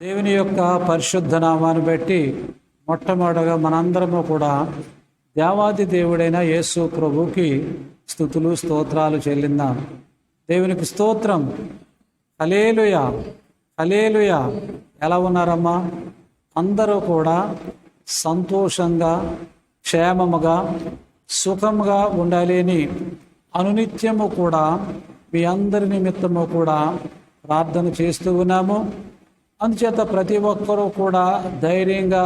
దేవుని యొక్క పరిశుద్ధ నామాన్ని బట్టి మొట్టమొదటగా మనందరము కూడా దేవాది దేవుడైన యేసు ప్రభుకి స్తుతులు స్తోత్రాలు చెల్లిందాం. దేవునికి స్తోత్రం. హల్లెలూయా, హల్లెలూయా. ఎలా ఉన్నారమ్మా? అందరూ కూడా సంతోషంగా, క్షేమముగా, సుఖముగా ఉండాలి అని అనునిత్యము కూడా మీ అందరి నిమిత్తము కూడా ప్రార్థన చేస్తూ ఉన్నాము. అందుచేత ప్రతి ఒక్కరూ కూడా ధైర్యంగా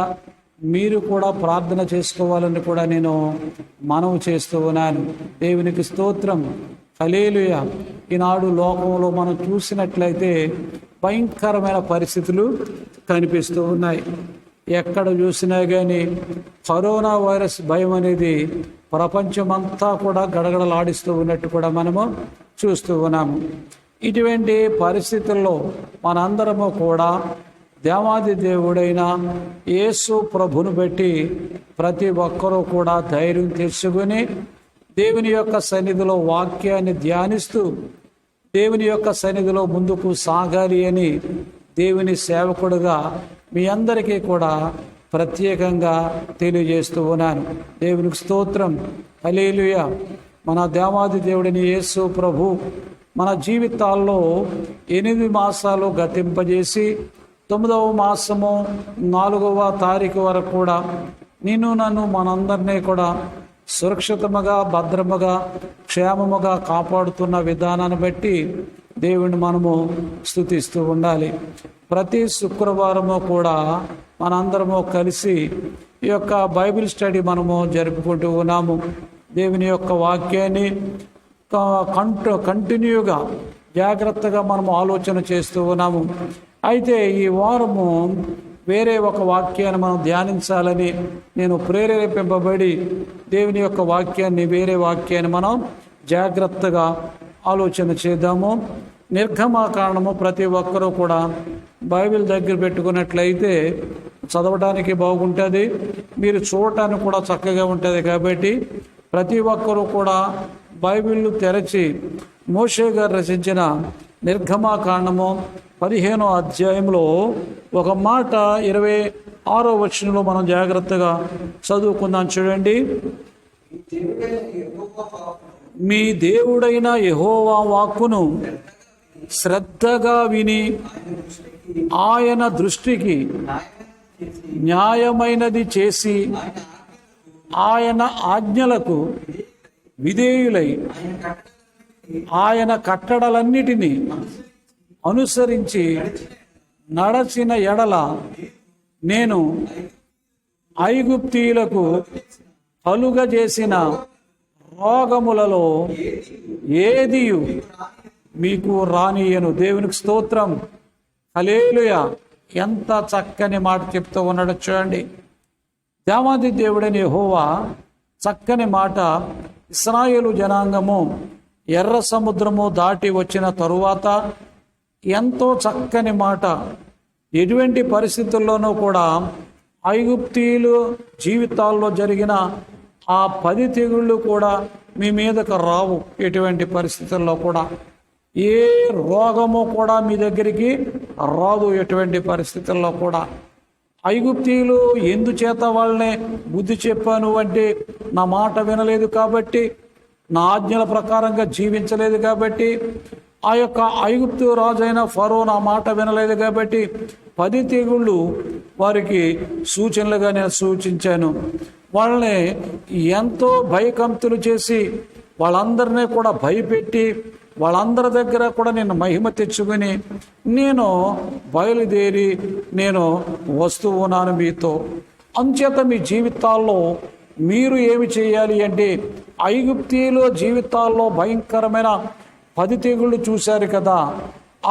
మీరు కూడా ప్రార్థన చేసుకోవాలని కూడా నేను మనవి చేస్తూ ఉన్నాను. దేవునికి స్తోత్రం. హల్లెలూయా. ఈనాడు లోకంలో మనం చూసినట్లయితే భయంకరమైన పరిస్థితులు కనిపిస్తూ ఉన్నాయి. ఎక్కడ చూసినా కానీ కరోనా వైరస్ భయం అనేది ప్రపంచమంతా కూడా గడగడలాడిస్తూ ఉన్నట్టు కూడా మనము చూస్తూ ఉన్నాము. ఇటువంటి పరిస్థితుల్లో మనందరము కూడా దేవాది దేవుడైన యేసు ప్రభును బట్టి ప్రతి ఒక్కరూ కూడా ధైర్యం తెచ్చుకొని దేవుని యొక్క సన్నిధిలో వాక్యాన్ని ధ్యానిస్తూ దేవుని యొక్క సన్నిధిలో ముందుకు సాగాలి అని దేవుని సేవకుడుగా మీ అందరికీ కూడా ప్రత్యేకంగా తెలియజేస్తూ ఉన్నాను. దేవునికి స్తోత్రం. హల్లెలూయా. మన దేవాది దేవుడిని యేసు ప్రభు మన జీవితాల్లో 8 మాసాలు గతింపజేసి 9వ మాసము 4వ తారీఖు వరకు కూడా నన్ను మనందరినీ కూడా సురక్షితముగా, భద్రముగా, క్షేమముగా కాపాడుతున్న విధానాన్ని బట్టి దేవుని మనము స్తుతిస్తూ ఉండాలి. ప్రతి శుక్రవారము కూడా మనందరము కలిసి ఈ యొక్క బైబిల్ స్టడీ మనము జరుపుకుంటూ ఉన్నాము. దేవుని యొక్క వాక్యాన్ని కంటిన్యూగా జాగ్రత్తగా మనము ఆలోచన చేస్తూ ఉన్నాము. అయితే ఈ వారము వేరే ఒక వాక్యాన్ని మనం ధ్యానించాలని నేను ప్రేరేపింపబడి దేవుని యొక్క వాక్యాన్ని, వేరే వాక్యాన్ని మనం జాగ్రత్తగా ఆలోచన చేద్దాము. నిర్గమకాండము ప్రతి ఒక్కరూ కూడా బైబిల్ దగ్గర పెట్టుకున్నట్లయితే చదవడానికి బాగుంటుంది, మీరు చూడటానికి కూడా చక్కగా ఉంటుంది. కాబట్టి ప్రతి ఒక్కరూ కూడా బైబిల్ తెరచి మోషే గారు రచించిన నిర్గమకాండము 15వ అధ్యాయంలో ఒక మాట 26వ వచనంలో మనం జాగ్రత్తగా చదువుకుందాం. చూడండి. మీ దేవుడైన యెహోవా వాక్కును శ్రద్ధగా విని ఆయన దృష్టికి న్యాయమైనది చేసి ఆయన ఆజ్ఞలకు విధేయులై ఆయన కట్టడలన్నిటినీ అనుసరించి నడచిన ఎడల నేను ఐగుప్తీయులకు కలుగజేసిన రోగములలో ఏదియు మీకు రానియను. దేవునికి స్తోత్రం. హల్లెలూయా. ఎంత చక్కని మాట చెప్తూ ఉన్నాడో చూడండి. దేవాది దేవుడని యెహోవా చక్కని మాట. ఇశ్రాయేలు జనాంగము ఎర్ర సముద్రము దాటి వచ్చిన తరువాత ఎంతో చక్కని మాట. ఎటువంటి పరిస్థితుల్లోనూ కూడా ఐగుప్తీయులు జీవితాల్లో జరిగిన ఆ 10 తెగుళ్ళు కూడా మీ మీదకు రావు. ఎటువంటి పరిస్థితుల్లో కూడా ఏ రోగము కూడా మీ దగ్గరికి రాదు. ఎటువంటి పరిస్థితుల్లో కూడా ఐగుప్తీయులు ఎందుచేత వాళ్ళని బుద్ధి చెప్పాను అంటే నా మాట వినలేదు కాబట్టి, నా ఆజ్ఞల ప్రకారంగా జీవించలేదు కాబట్టి, ఆ యొక్క ఐగుప్తు రాజైన ఫరో నా మాట వినలేదు కాబట్టి 10 తెగుళ్ళు వారికి సూచనలుగా నేను సూచించాను. వాళ్ళని ఎంతో భయకంతులు చేసి వాళ్ళందరినీ కూడా భయపెట్టి వాళ్ళందరి దగ్గర కూడా నేను మహిమ తెచ్చుకొని నేను బయలుదేరి నేను వస్తూ ఉన్నాను మీతో. అంచేత మీ జీవితాల్లో మీరు ఏమి చేయాలి అంటే, ఐగుప్తీయుల జీవితాల్లో భయంకరమైన 10 తెగుళ్ళు చూశారు కదా.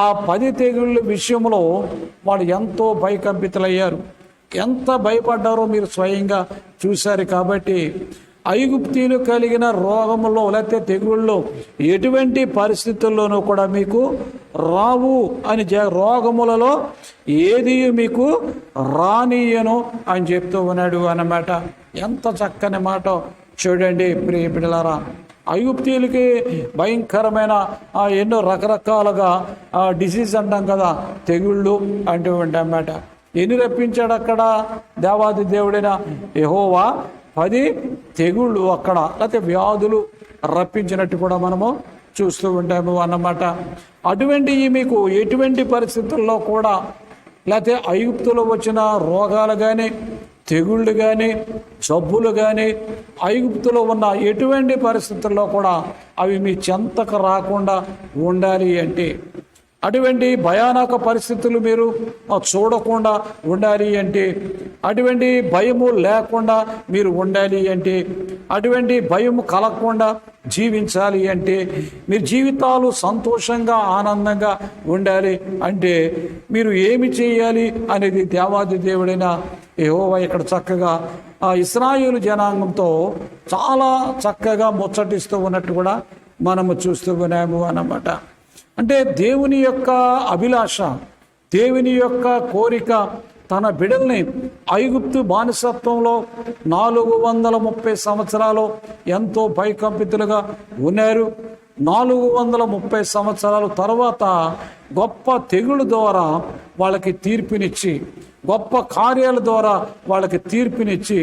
ఆ 10 తెగుళ్ళ విషయంలో వాళ్ళు ఎంతో భయకంపితులయ్యారు. ఎంత భయపడ్డారో మీరు స్వయంగా చూశారు. కాబట్టి ఐగుప్తీయులు కలిగిన రోగములో లేకపోతే తెగుళ్ళలో ఎటువంటి పరిస్థితుల్లోనూ కూడా మీకు రావు అని రోగములలో ఏది మీకు రానియను అని చెప్తూ ఉన్నాడు అన్నమాట. ఎంత చక్కని మాట చూడండి ప్రియ బిడ్డలారా. ఐగుప్తీయులకి భయంకరమైన ఎన్నో రకరకాలుగా డిసీజ్ అంటాం కదా, తెగుళ్ళు అంటూ ఉంటాయన్నమాట. ఎన్ని రప్పించాడు అక్కడ దేవాది దేవుడైన యెహోవా? 10 తెగుళ్ళు అక్కడ, లేకపోతే వ్యాధులు రప్పించినట్టు కూడా మనము చూస్తూ ఉంటాము అన్నమాట. అటువంటివి మీకు ఎటువంటి పరిస్థితుల్లో కూడా, లేకపోతే ఐగుప్తులో వచ్చిన రోగాలు కానీ, తెగుళ్ళు కానీ, జబ్బులు కానీ, ఐగుప్తులో ఉన్న ఎటువంటి పరిస్థితుల్లో కూడా అవి మీ చెంతకు రాకుండా ఉండాలి అంటే, అటువంటి భయానక పరిస్థితులు మీరు చూడకుండా ఉండాలి అంటే, అటువంటి భయము లేకుండా మీరు ఉండాలి అంటే, అటువంటి భయము కలగకుండా జీవించాలి అంటే, మీరు జీవితాలు సంతోషంగా ఆనందంగా ఉండాలి అంటే మీరు ఏమి చేయాలి అనేది దేవాది దేవుడైన యెహోవా ఇక్కడ చక్కగా ఇశ్రాయేలు జనాంగంతో చాలా చక్కగా ముచ్చటిస్తూ ఉన్నట్టు కూడా మనము చూస్తూ ఉన్నాము అన్నమాట. అంటే దేవుని యొక్క అభిలాష, దేవుని యొక్క కోరిక తన బిడ్డల్ని ఐగుప్తు బానిసత్వంలో 430 సంవత్సరాలు ఎంతో భయకంపితులుగా ఉన్నారు. 430 సంవత్సరాల తర్వాత గొప్ప తెగుళ్ళ ద్వారా వాళ్ళకి తీర్పునిచ్చి, గొప్ప కార్యాల ద్వారా వాళ్ళకి తీర్పునిచ్చి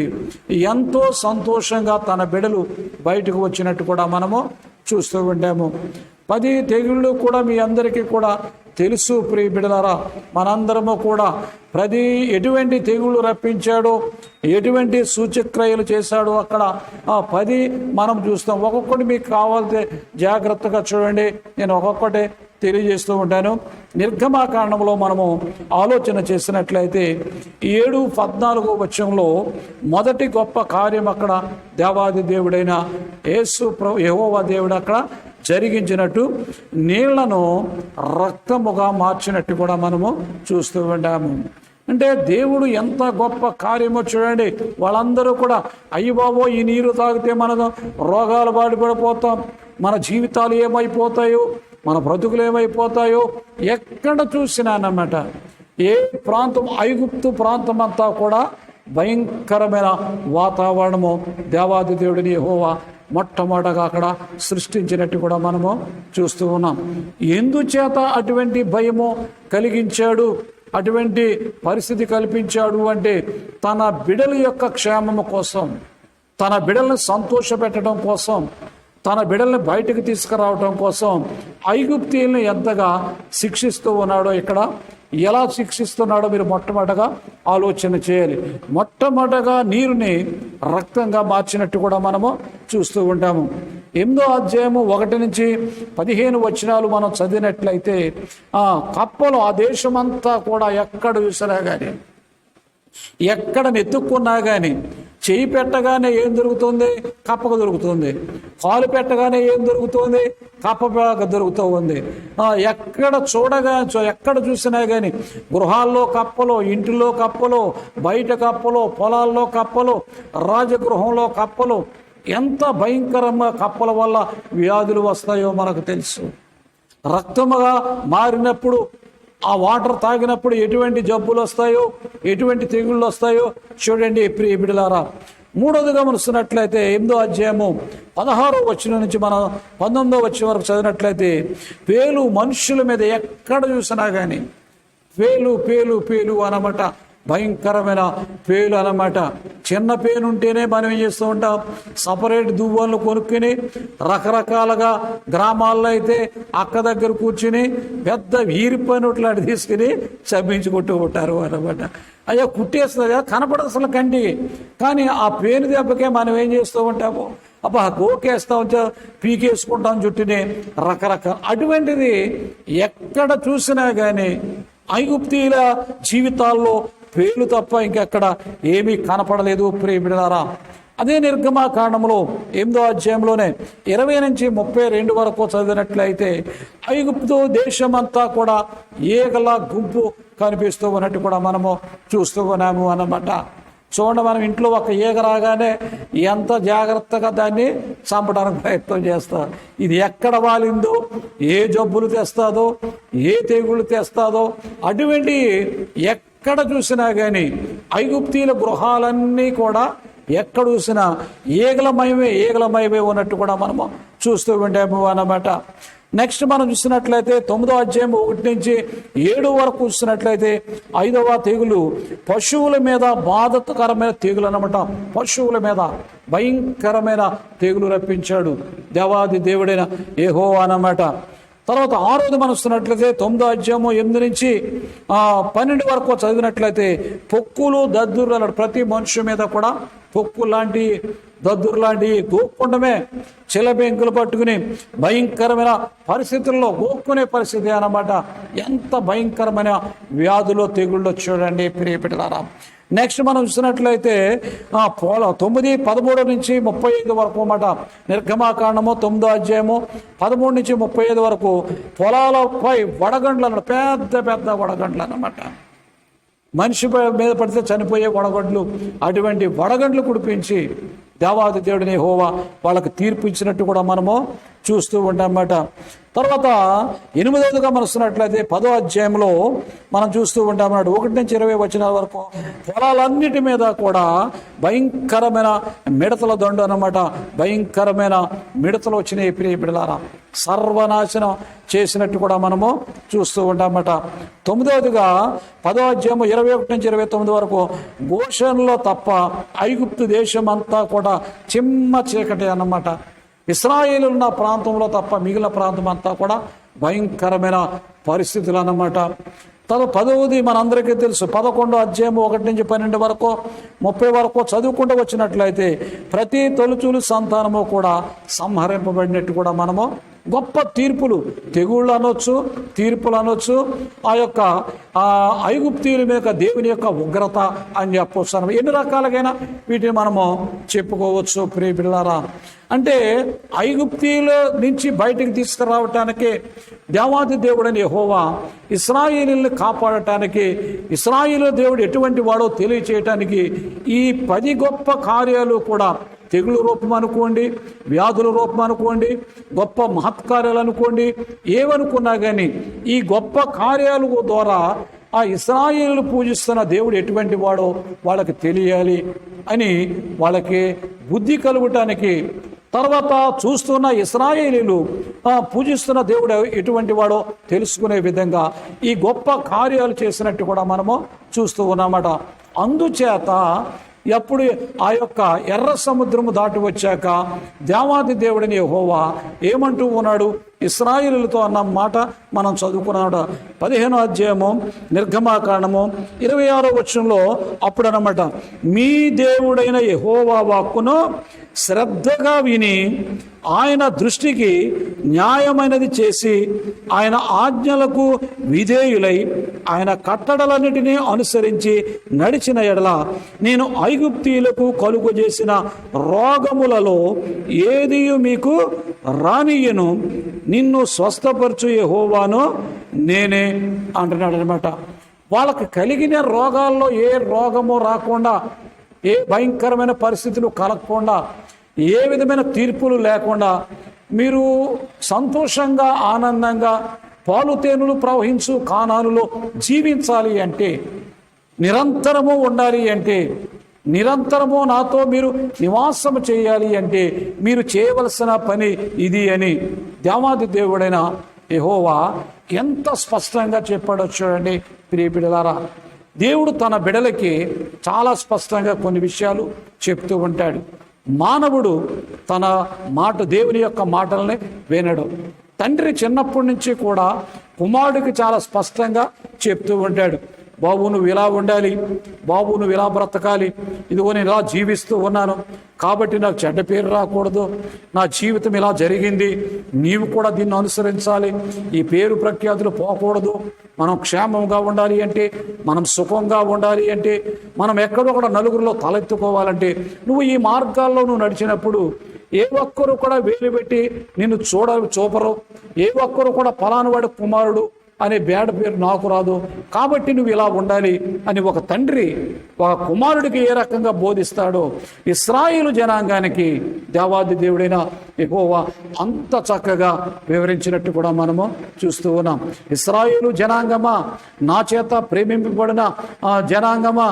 ఎంతో సంతోషంగా తన బిడ్డలు బయటకు వచ్చినట్టు కూడా మనము చూస్తూ ఉంటాము. 10 తెగుళ్ళు కూడా మీ అందరికీ కూడా తెలుసు ప్రియ బిడ్డలారా. మనందరము కూడా ఎటువంటి తెగుళ్ళు రప్పించాడో, ఎటువంటి సూచక్రియలు చేశాడో అక్కడ 10 మనం చూస్తాం. ఒక్కొక్కటి మీకు కావాలంటే జాగ్రత్తగా చూడండి, నేను ఒక్కొక్కటి తెలియజేస్తూ ఉంటాను. నిర్గమాకాండంలో మనము ఆలోచన చేసినట్లయితే 7:14 వచనంలో మొదటి గొప్ప కార్యం అక్కడ దేవాది దేవుడైన యెహోవా దేవుడు అక్కడ జరిగించినట్టు నీళ్లను రక్తముగా మార్చినట్టు కూడా మనము చూస్తూ ఉంటాము. అంటే దేవుడు ఎంత గొప్ప కార్యమో చూడండి. వాళ్ళందరూ కూడా అయ్యి బాబో ఈ నీరు తాగితే మనం రోగాలు బాధపడిపోతాం, మన జీవితాలు ఏమైపోతాయో, మన బ్రతుకులు ఏమైపోతాయో ఎక్కడ చూసినా అన్నమాట. ఏ ప్రాంతం, ఐగుప్తు ప్రాంతం అంతా కూడా భయంకరమైన వాతావరణము దేవాది దేవుడిని యెహోవా మొట్టమొదటగా అక్కడ సృష్టించినట్టు కూడా మనము చూస్తూ ఉన్నాం. ఎందుచేత అటువంటి భయము కలిగించాడు, అటువంటి పరిస్థితి కల్పించాడు అంటే తన బిడ్డల యొక్క క్షేమము కోసం, తన బిడ్డలను సంతోషపెట్టడం కోసం, తన బిడ్డల్ని బయటకు తీసుకురావడం కోసం ఐగుప్తీయుల్ని ఎంతగా శిక్షిస్తూ ఉన్నాడో, ఇక్కడ ఎలా శిక్షిస్తున్నాడో మీరు మొట్టమొదటగా ఆలోచన చేయాలి. మొట్టమొదటగా నీరుని రక్తంగా మార్చినట్టు కూడా మనము చూస్తూ ఉంటాము. 8వ అధ్యాయము 1 నుంచి 15 వచనాలు మనం చదివినట్లయితే కప్పలు ఆ దేశమంతా కూడా ఎక్కడ చూసినా కానీ, ఎక్కడ నెత్తుక్కున్నా కానీ, చేయి పెట్టగానే ఏం దొరుకుతుంది? కప్పకు దొరుకుతుంది. కాలు పెట్టగానే ఏం దొరుకుతుంది? కప్ప దొరుకుతూ ఉంది. ఎక్కడ చూసినా కానీ గృహాల్లో కప్పలు, ఇంటిలో కప్పలు, బయట కప్పలు, పొలాల్లో కప్పలు, రాజగృహంలో కప్పలు. ఎంత భయంకరంగా కప్పల వల్ల వ్యాధులు వస్తాయో మనకు తెలుసు. రక్తముగా మారినప్పుడు, ఆ వాటర్ తాగినప్పుడు ఎటువంటి జబ్బులు వస్తాయో, ఎటువంటి తెగుళ్ళు వస్తాయో చూడండి ప్రియ బిడ్డలారా. 3వదిగా గమనిస్తున్నట్లయితే 8వ అధ్యాయము 16వ వచనం నుంచి మనం 19వ వచనం వరకు చదివినట్లయితే పేలు మనుషుల మీద ఎక్కడ చూసినా కానీ పేలు పేలు పేలు అన్నమాట. భయంకరమైన పేలు అన్నమాట. చిన్న పేను ఉంటేనే మనం ఏం చేస్తూ ఉంటాం, సపరేట్ దువ్వలు కొనుక్కుని రకరకాలుగా, గ్రామాల్లో అయితే అక్క దగ్గర కూర్చుని పెద్ద వీరిపోయినట్లాంటి తీసుకుని చంపించుకుంటూ ఉంటారు అన్నమాట. అయ్యా కుట్టేస్తుంది, కనపడదు అసలు కంటికి. కానీ ఆ పేను దెబ్బకే మనం ఏం చేస్తూ ఉంటాము, అబ్బా గోకేస్తాం, పీకేసుకుంటాం జుట్టుని, రకరకాల. అటువంటిది ఎక్కడ చూసినా కానీ ఐగుప్తీయుల జీవితాల్లో పేర్లు తప్ప ఇంకెక్కడ ఏమీ కనపడలేదు ప్రియ బిడ్డలారా. అదే నిర్గమాకాండంలో 8వ అధ్యాయంలోనే 20 నుంచి 32 వరకు చదివినట్లయితే ఐగుప్తు దేశమంతా కూడా ఏగల గుంపు కనిపిస్తూ ఉన్నట్టు కూడా మనము చూస్తూ ఉన్నాము అన్నమాట. చూడండి, మనం ఇంట్లో ఒక ఈగ రాగానే ఎంత జాగ్రత్తగా దాన్ని చంపడానికి ప్రయత్నం చేస్తాం. ఇది ఎక్కడ వాలిందో, ఏ జబ్బులు తెస్తాదో, ఏ తెగుళ్ళు తెస్తాదో, అటువంటి ఎక్కడ చూసినా కానీ ఐగుప్తీయుల గృహాలన్నీ కూడా ఎక్కడ చూసినా ఈగలమయమే ఉన్నట్టు కూడా మనము చూస్తూ ఉంటాము అన్నమాట. నెక్స్ట్ మనం చూసినట్లయితే 9వ అధ్యాయం 1 నుంచి 7 వరకు చూసినట్లయితే 5వ తెగులు పశువుల మీద బాధకరమైన తెగులు అన్నమాట. పశువుల మీద భయంకరమైన తెగులు రప్పించాడు దేవాది దేవుడైన యెహోవా అన్నమాట. తర్వాత 6వది మనం చూసినట్లయితే 9వ అధ్యాయం 8 నుంచి 12 వరకు చదివినట్లయితే పొక్కులు దద్దుర్లు అన్నాడు. ప్రతి మనుషు మీద కూడా పొక్కు లాంటి దద్దురు లాంటి గోక్కుండమే చిలబెంకులు పట్టుకుని భయంకరమైన పరిస్థితుల్లో గోక్కునే పరిస్థితి అన్నమాట. ఎంత భయంకరమైన వ్యాధులు తెగుళ్ళు చూడండి ప్రియపెట్టలారా. నెక్స్ట్ మనం చూసినట్లయితే 9, 13 నుంచి 35 వరకు అన్నమాట. నిర్గమాకాండము 9వ అధ్యాయము 13 నుంచి 35 వరకు పొలాలపై వడగండ్లు అన్నమాట. పెద్ద పెద్ద వడగండ్లు అన్నమాట. మనిషి మీద పడితే చనిపోయే వడగండ్లు, అటువంటి వడగండ్లు కుడిపించి దేవాది దేవుడిని యెహోవా వాళ్ళకి తీర్పు ఇచ్చినట్టు కూడా మనము చూస్తూ ఉంటామన్నమాట. తర్వాత 8వదిగా మనం చూసినట్లయితే 10వ అధ్యాయంలో మనం చూస్తూ ఉంటామన్నాడు. 1 నుంచి 20 వచనాల వరకు పొలాలన్నిటి మీద కూడా భయంకరమైన మిడతల దండు అన్నమాట. భయంకరమైన మిడతలు వచ్చినాయి ప్రియ బిడ్డలారా. సర్వనాశనం చేసినట్టు కూడా మనము చూస్తూ ఉంటామన్నమాట. 9వదిగా 10వ అధ్యాయం 21 నుంచి 29 వరకు గోషన్లో తప్ప ఐగుప్తు దేశం అంతా కూడా చిమ్మ చీకటి అన్నమాట. ఇశ్రాయేలు ఉన్న ప్రాంతంలో తప్ప మిగిలిన ప్రాంతం అంతా కూడా భయంకరమైన పరిస్థితులు అన్నమాట. 10వది మనందరికీ తెలుసు. 11వ అధ్యాయం 1 నుంచి 12 వరకు 30 వరకు చదువుకుంటూ వచ్చినట్లయితే ప్రతి తొలుచూలు సంతానము కూడా సంహరింపబడినట్టు కూడా మనము గొప్ప తీర్పులు, తెగుళ్ళు అనొచ్చు, తీర్పులు అనొచ్చు. ఆ యొక్క ఐగుప్తీయుల మీద దేవుని యొక్క ఉగ్రత అని చెప్పవచ్చు. ఎన్ని రకాలుగైనా వీటిని మనము చెప్పుకోవచ్చు ప్రియ బిడ్డలారా. అంటే ఐగుప్తీయుల నుంచి బయటికి తీసుకురావటానికి దేవాది దేవుడని యెహోవా ఇశ్రాయేలుని కాపాడటానికి, ఇశ్రాయేలు దేవుడు ఎటువంటి వాడో తెలియచేయటానికి ఈ 10 గొప్ప కార్యాలు కూడా తెగులు రూపం అనుకోండి, వ్యాధుల రూపం అనుకోండి, గొప్ప మహత్కార్యాలు అనుకోండి, ఏమనుకున్నా కానీ ఈ గొప్ప కార్యాల ద్వారా ఆ ఇశ్రాయేలు పూజిస్తున్న దేవుడు ఎటువంటి వాడో వాళ్ళకి తెలియాలి అని వాళ్ళకి బుద్ధి కలుగటానికి, తర్వాత చూస్తున్న ఇశ్రాయేలీలు పూజిస్తున్న దేవుడు ఎటువంటి వాడో తెలుసుకునే విధంగా ఈ గొప్ప కార్యాలు చేసినట్టు కూడా మనము చూస్తూ ఉన్నామట. అందుచేత ఎప్పుడు ఆ యొక్క ఎర్ర సముద్రము దాటి వచ్చాక దేవాది దేవుడిని యెహోవా ఏమంటూ ఉన్నాడు ఇశ్రాయేలులతో అన్న మాట మనం చదువుకున్నాడు. 15వ అధ్యాయము నిర్గమాకాండము 26వ వచనంలో అప్పుడు అన్నమాట, మీ దేవుడైన యెహోవా వాక్కును శ్రద్ధగా విని ఆయన దృష్టికి న్యాయమైనది చేసి ఆయన ఆజ్ఞలకు విధేయులై ఆయన కట్టడలన్నిటినీ అనుసరించి నడిచిన ఎడల నేను ఐగుప్తీయులకు కలుగు చేసిన రోగములలో ఏది మీకు రానియ్యను, నిన్ను స్వస్థపరచు యెహోవాను నేనే అంటున్నాడు అనమాట. వాళ్ళకి కలిగిన రోగాల్లో ఏ రోగము రాకుండా, ఏ భయంకరమైన పరిస్థితులు కలగకుండా, ఏ విధమైన తీర్పులు లేకుండా మీరు సంతోషంగా ఆనందంగా పాలు తేనెలు ప్రవహించు కానానులో జీవించాలి అంటే, నిరంతరము ఉండాలి అంటే, నిరంతరము నాతో మీరు నివాసం చేయాలి అంటే మీరు చేయవలసిన పని ఇది అని దేవాది దేవుడైన యెహోవా ఎంత స్పష్టంగా చెప్పాడో చూడండి ప్రియ బిడ్డలారా. దేవుడు తన బిడ్డలకి చాలా స్పష్టంగా కొన్ని విషయాలు చెప్తూ ఉంటాడు. మానవుడు తన మాట, దేవుని యొక్క మాటల్ని వినడు. తండ్రి చిన్నప్పటి నుంచి కూడా కుమారుడికి చాలా స్పష్టంగా చెప్తూ ఉంటాడు, బాబు నువ్వు ఇలా ఉండాలి, బాబు నువ్వు ఇలా బ్రతకాలి, ఇదిగో నేను ఇలా జీవిస్తూ ఉన్నాను కాబట్టి నాకు చెడ్డ పేరు రాకూడదు, నా జీవితం ఇలా జరిగింది, నీవు కూడా దీన్ని అనుసరించాలి, ఈ పేరు ప్రఖ్యాతులు పోకూడదు, మనం క్షేమంగా ఉండాలి అంటే, మనం సుఖంగా ఉండాలి అంటే, మనం ఎక్కడో కూడా నలుగురిలో తలెత్తుకోవాలంటే నువ్వు ఈ మార్గాల్లో నువ్వు నడిచినప్పుడు ఏ ఒక్కరు కూడా వేలు పెట్టి నిన్ను చూపరు, ఏ ఒక్కరు కూడా ఫలానావాడి కుమారుడు అనే బేడ పేరు నాకు రాదు, కాబట్టి నువ్వు ఇలా ఉండాలి అని ఒక తండ్రి ఒక కుమారుడికి ఏ రకంగా బోధిస్తాడో ఇశ్రాయేలు జనాంగానికి దేవాది దేవుడైన యెహోవా అంత చక్కగా వివరించినట్టు కూడా మనము చూస్తూ ఉన్నాం. ఇశ్రాయేలు జనాంగమా, నా చేత ప్రేమింపబడిన జనాంగమా,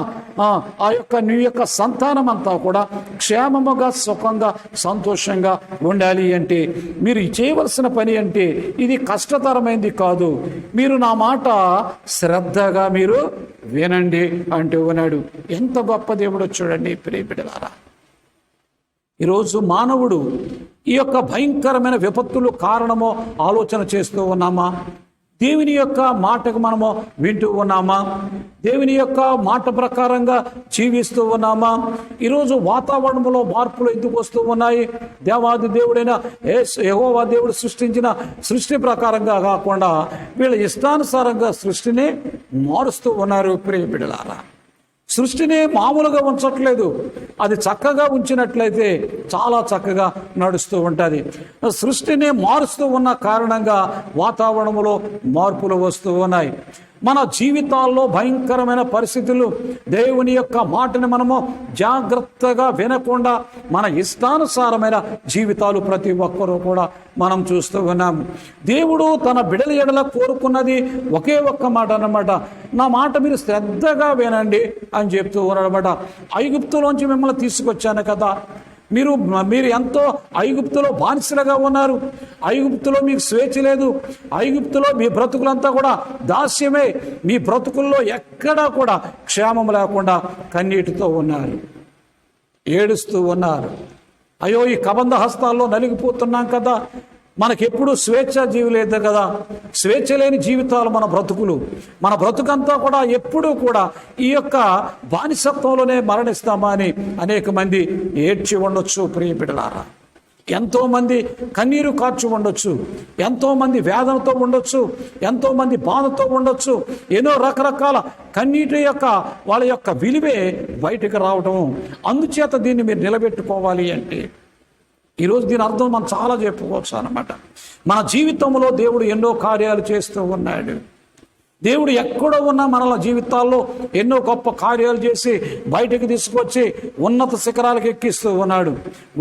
ఆ యొక్క నీ యొక్క సంతానం అంతా కూడా క్షేమముగా, సుఖంగా, సంతోషంగా ఉండాలి అంటే మీరు చేయవలసిన పని అంటే ఇది కష్టతరమైంది కాదు, మీరు నా మాట శ్రద్ధగా మీరు వినండి అంటూ ఉన్నాడు. ఎంత గొప్ప దేవుడు చూడండి ప్రియబిడ్డలారా. ఈరోజు మానవుడు ఈ యొక్క భయంకరమైన విపత్తులు కారణమో ఆలోచన చేస్తూ ఉన్నామా? దేవుని యొక్క మాటకు మనము వింటూ ఉన్నామా? దేవుని యొక్క మాట ప్రకారంగా జీవిస్తూ ఉన్నామా? ఈరోజు వాతావరణంలో మార్పులు ఎందుకు వస్తూ ఉన్నాయి? దేవాది దేవుడైన యెహోవా దేవుడు సృష్టించిన సృష్టి ప్రకారంగా కాకుండా వీళ్ళ ఇష్టానుసారంగా సృష్టిని మారుస్తూ ఉన్నారు ప్రియబిడ్డలారా. సృష్టిని మామూలుగా ఉంచట్లేదు, అది చక్కగా ఉంచినట్లయితే చాలా చక్కగా నడుస్తూ ఉంటుంది. సృష్టిని మారుస్తూ ఉన్న కారణంగా వాతావరణంలో మార్పులు వస్తూ ఉన్నాయి. మన జీవితాల్లో భయంకరమైన పరిస్థితులు, దేవుని యొక్క మాటని మనము జాగ్రత్తగా వినకుండా మన ఇష్టానుసారమైన జీవితాలు ప్రతి ఒక్కరూ కూడా మనం చూస్తూ ఉన్నాము. దేవుడు తన బిడ్డల ఎడల కోరుకున్నది ఒకే ఒక్క మాట అన్నమాట, నా మాట మీరు శ్రద్ధగా వినండి అని చెప్తూ ఉన్నాడనమాట. ఐగుప్తులోంచి మిమ్మల్ని తీసుకొచ్చాను కదా, మీరు ఎంతో ఐగుప్తులో బానిసలుగా ఉన్నారు, ఐగుప్తులో మీకు స్వేచ్ఛ లేదు, ఐగుప్తులో మీ బ్రతుకులంతా కూడా దాస్యమే, మీ బ్రతుకుల్లో ఎక్కడా కూడా క్షేమం లేకుండా కన్నీటితో ఉన్నారు, ఏడుస్తూ ఉన్నారు. అయ్యో ఈ కబంధ హస్తాల్లో నలిగిపోతున్నాం కదా, మనకెప్పుడు స్వేచ్ఛ జీవులేదు కదా, స్వేచ్ఛ లేని జీవితాలు మన బ్రతుకులు, మన బ్రతుకంతా కూడా ఎప్పుడూ కూడా ఈ యొక్క బానిసత్వంలోనే మరణిస్తామా అని అనేక మంది ఏడ్చి ఉండొచ్చు ప్రియబిడ్డలారా. ఎంతోమంది కన్నీరు కార్చి ఉండొచ్చు, ఎంతోమంది వేదనతో ఉండొచ్చు, ఎంతోమంది బాధతో ఉండొచ్చు, ఎన్నో రకరకాల కన్నీటి యొక్క వాళ్ళ యొక్క విలువే బయటకు రావటం. అందుచేత దీన్ని మీరు నిలబెట్టుకోవాలి అంటే ఈరోజు దీని అర్థం మనం చాలా చెప్పుకోవచ్చు అన్నమాట. మన జీవితంలో దేవుడు ఎన్నో కార్యాలు చేస్తూ ఉన్నాడు. దేవుడు ఎక్కడో ఉన్న మన జీవితాల్లో ఎన్నో గొప్ప కార్యాలు చేసి బయటకు తీసుకొచ్చి ఉన్నత శిఖరాలకు ఎక్కిస్తూ ఉన్నాడు.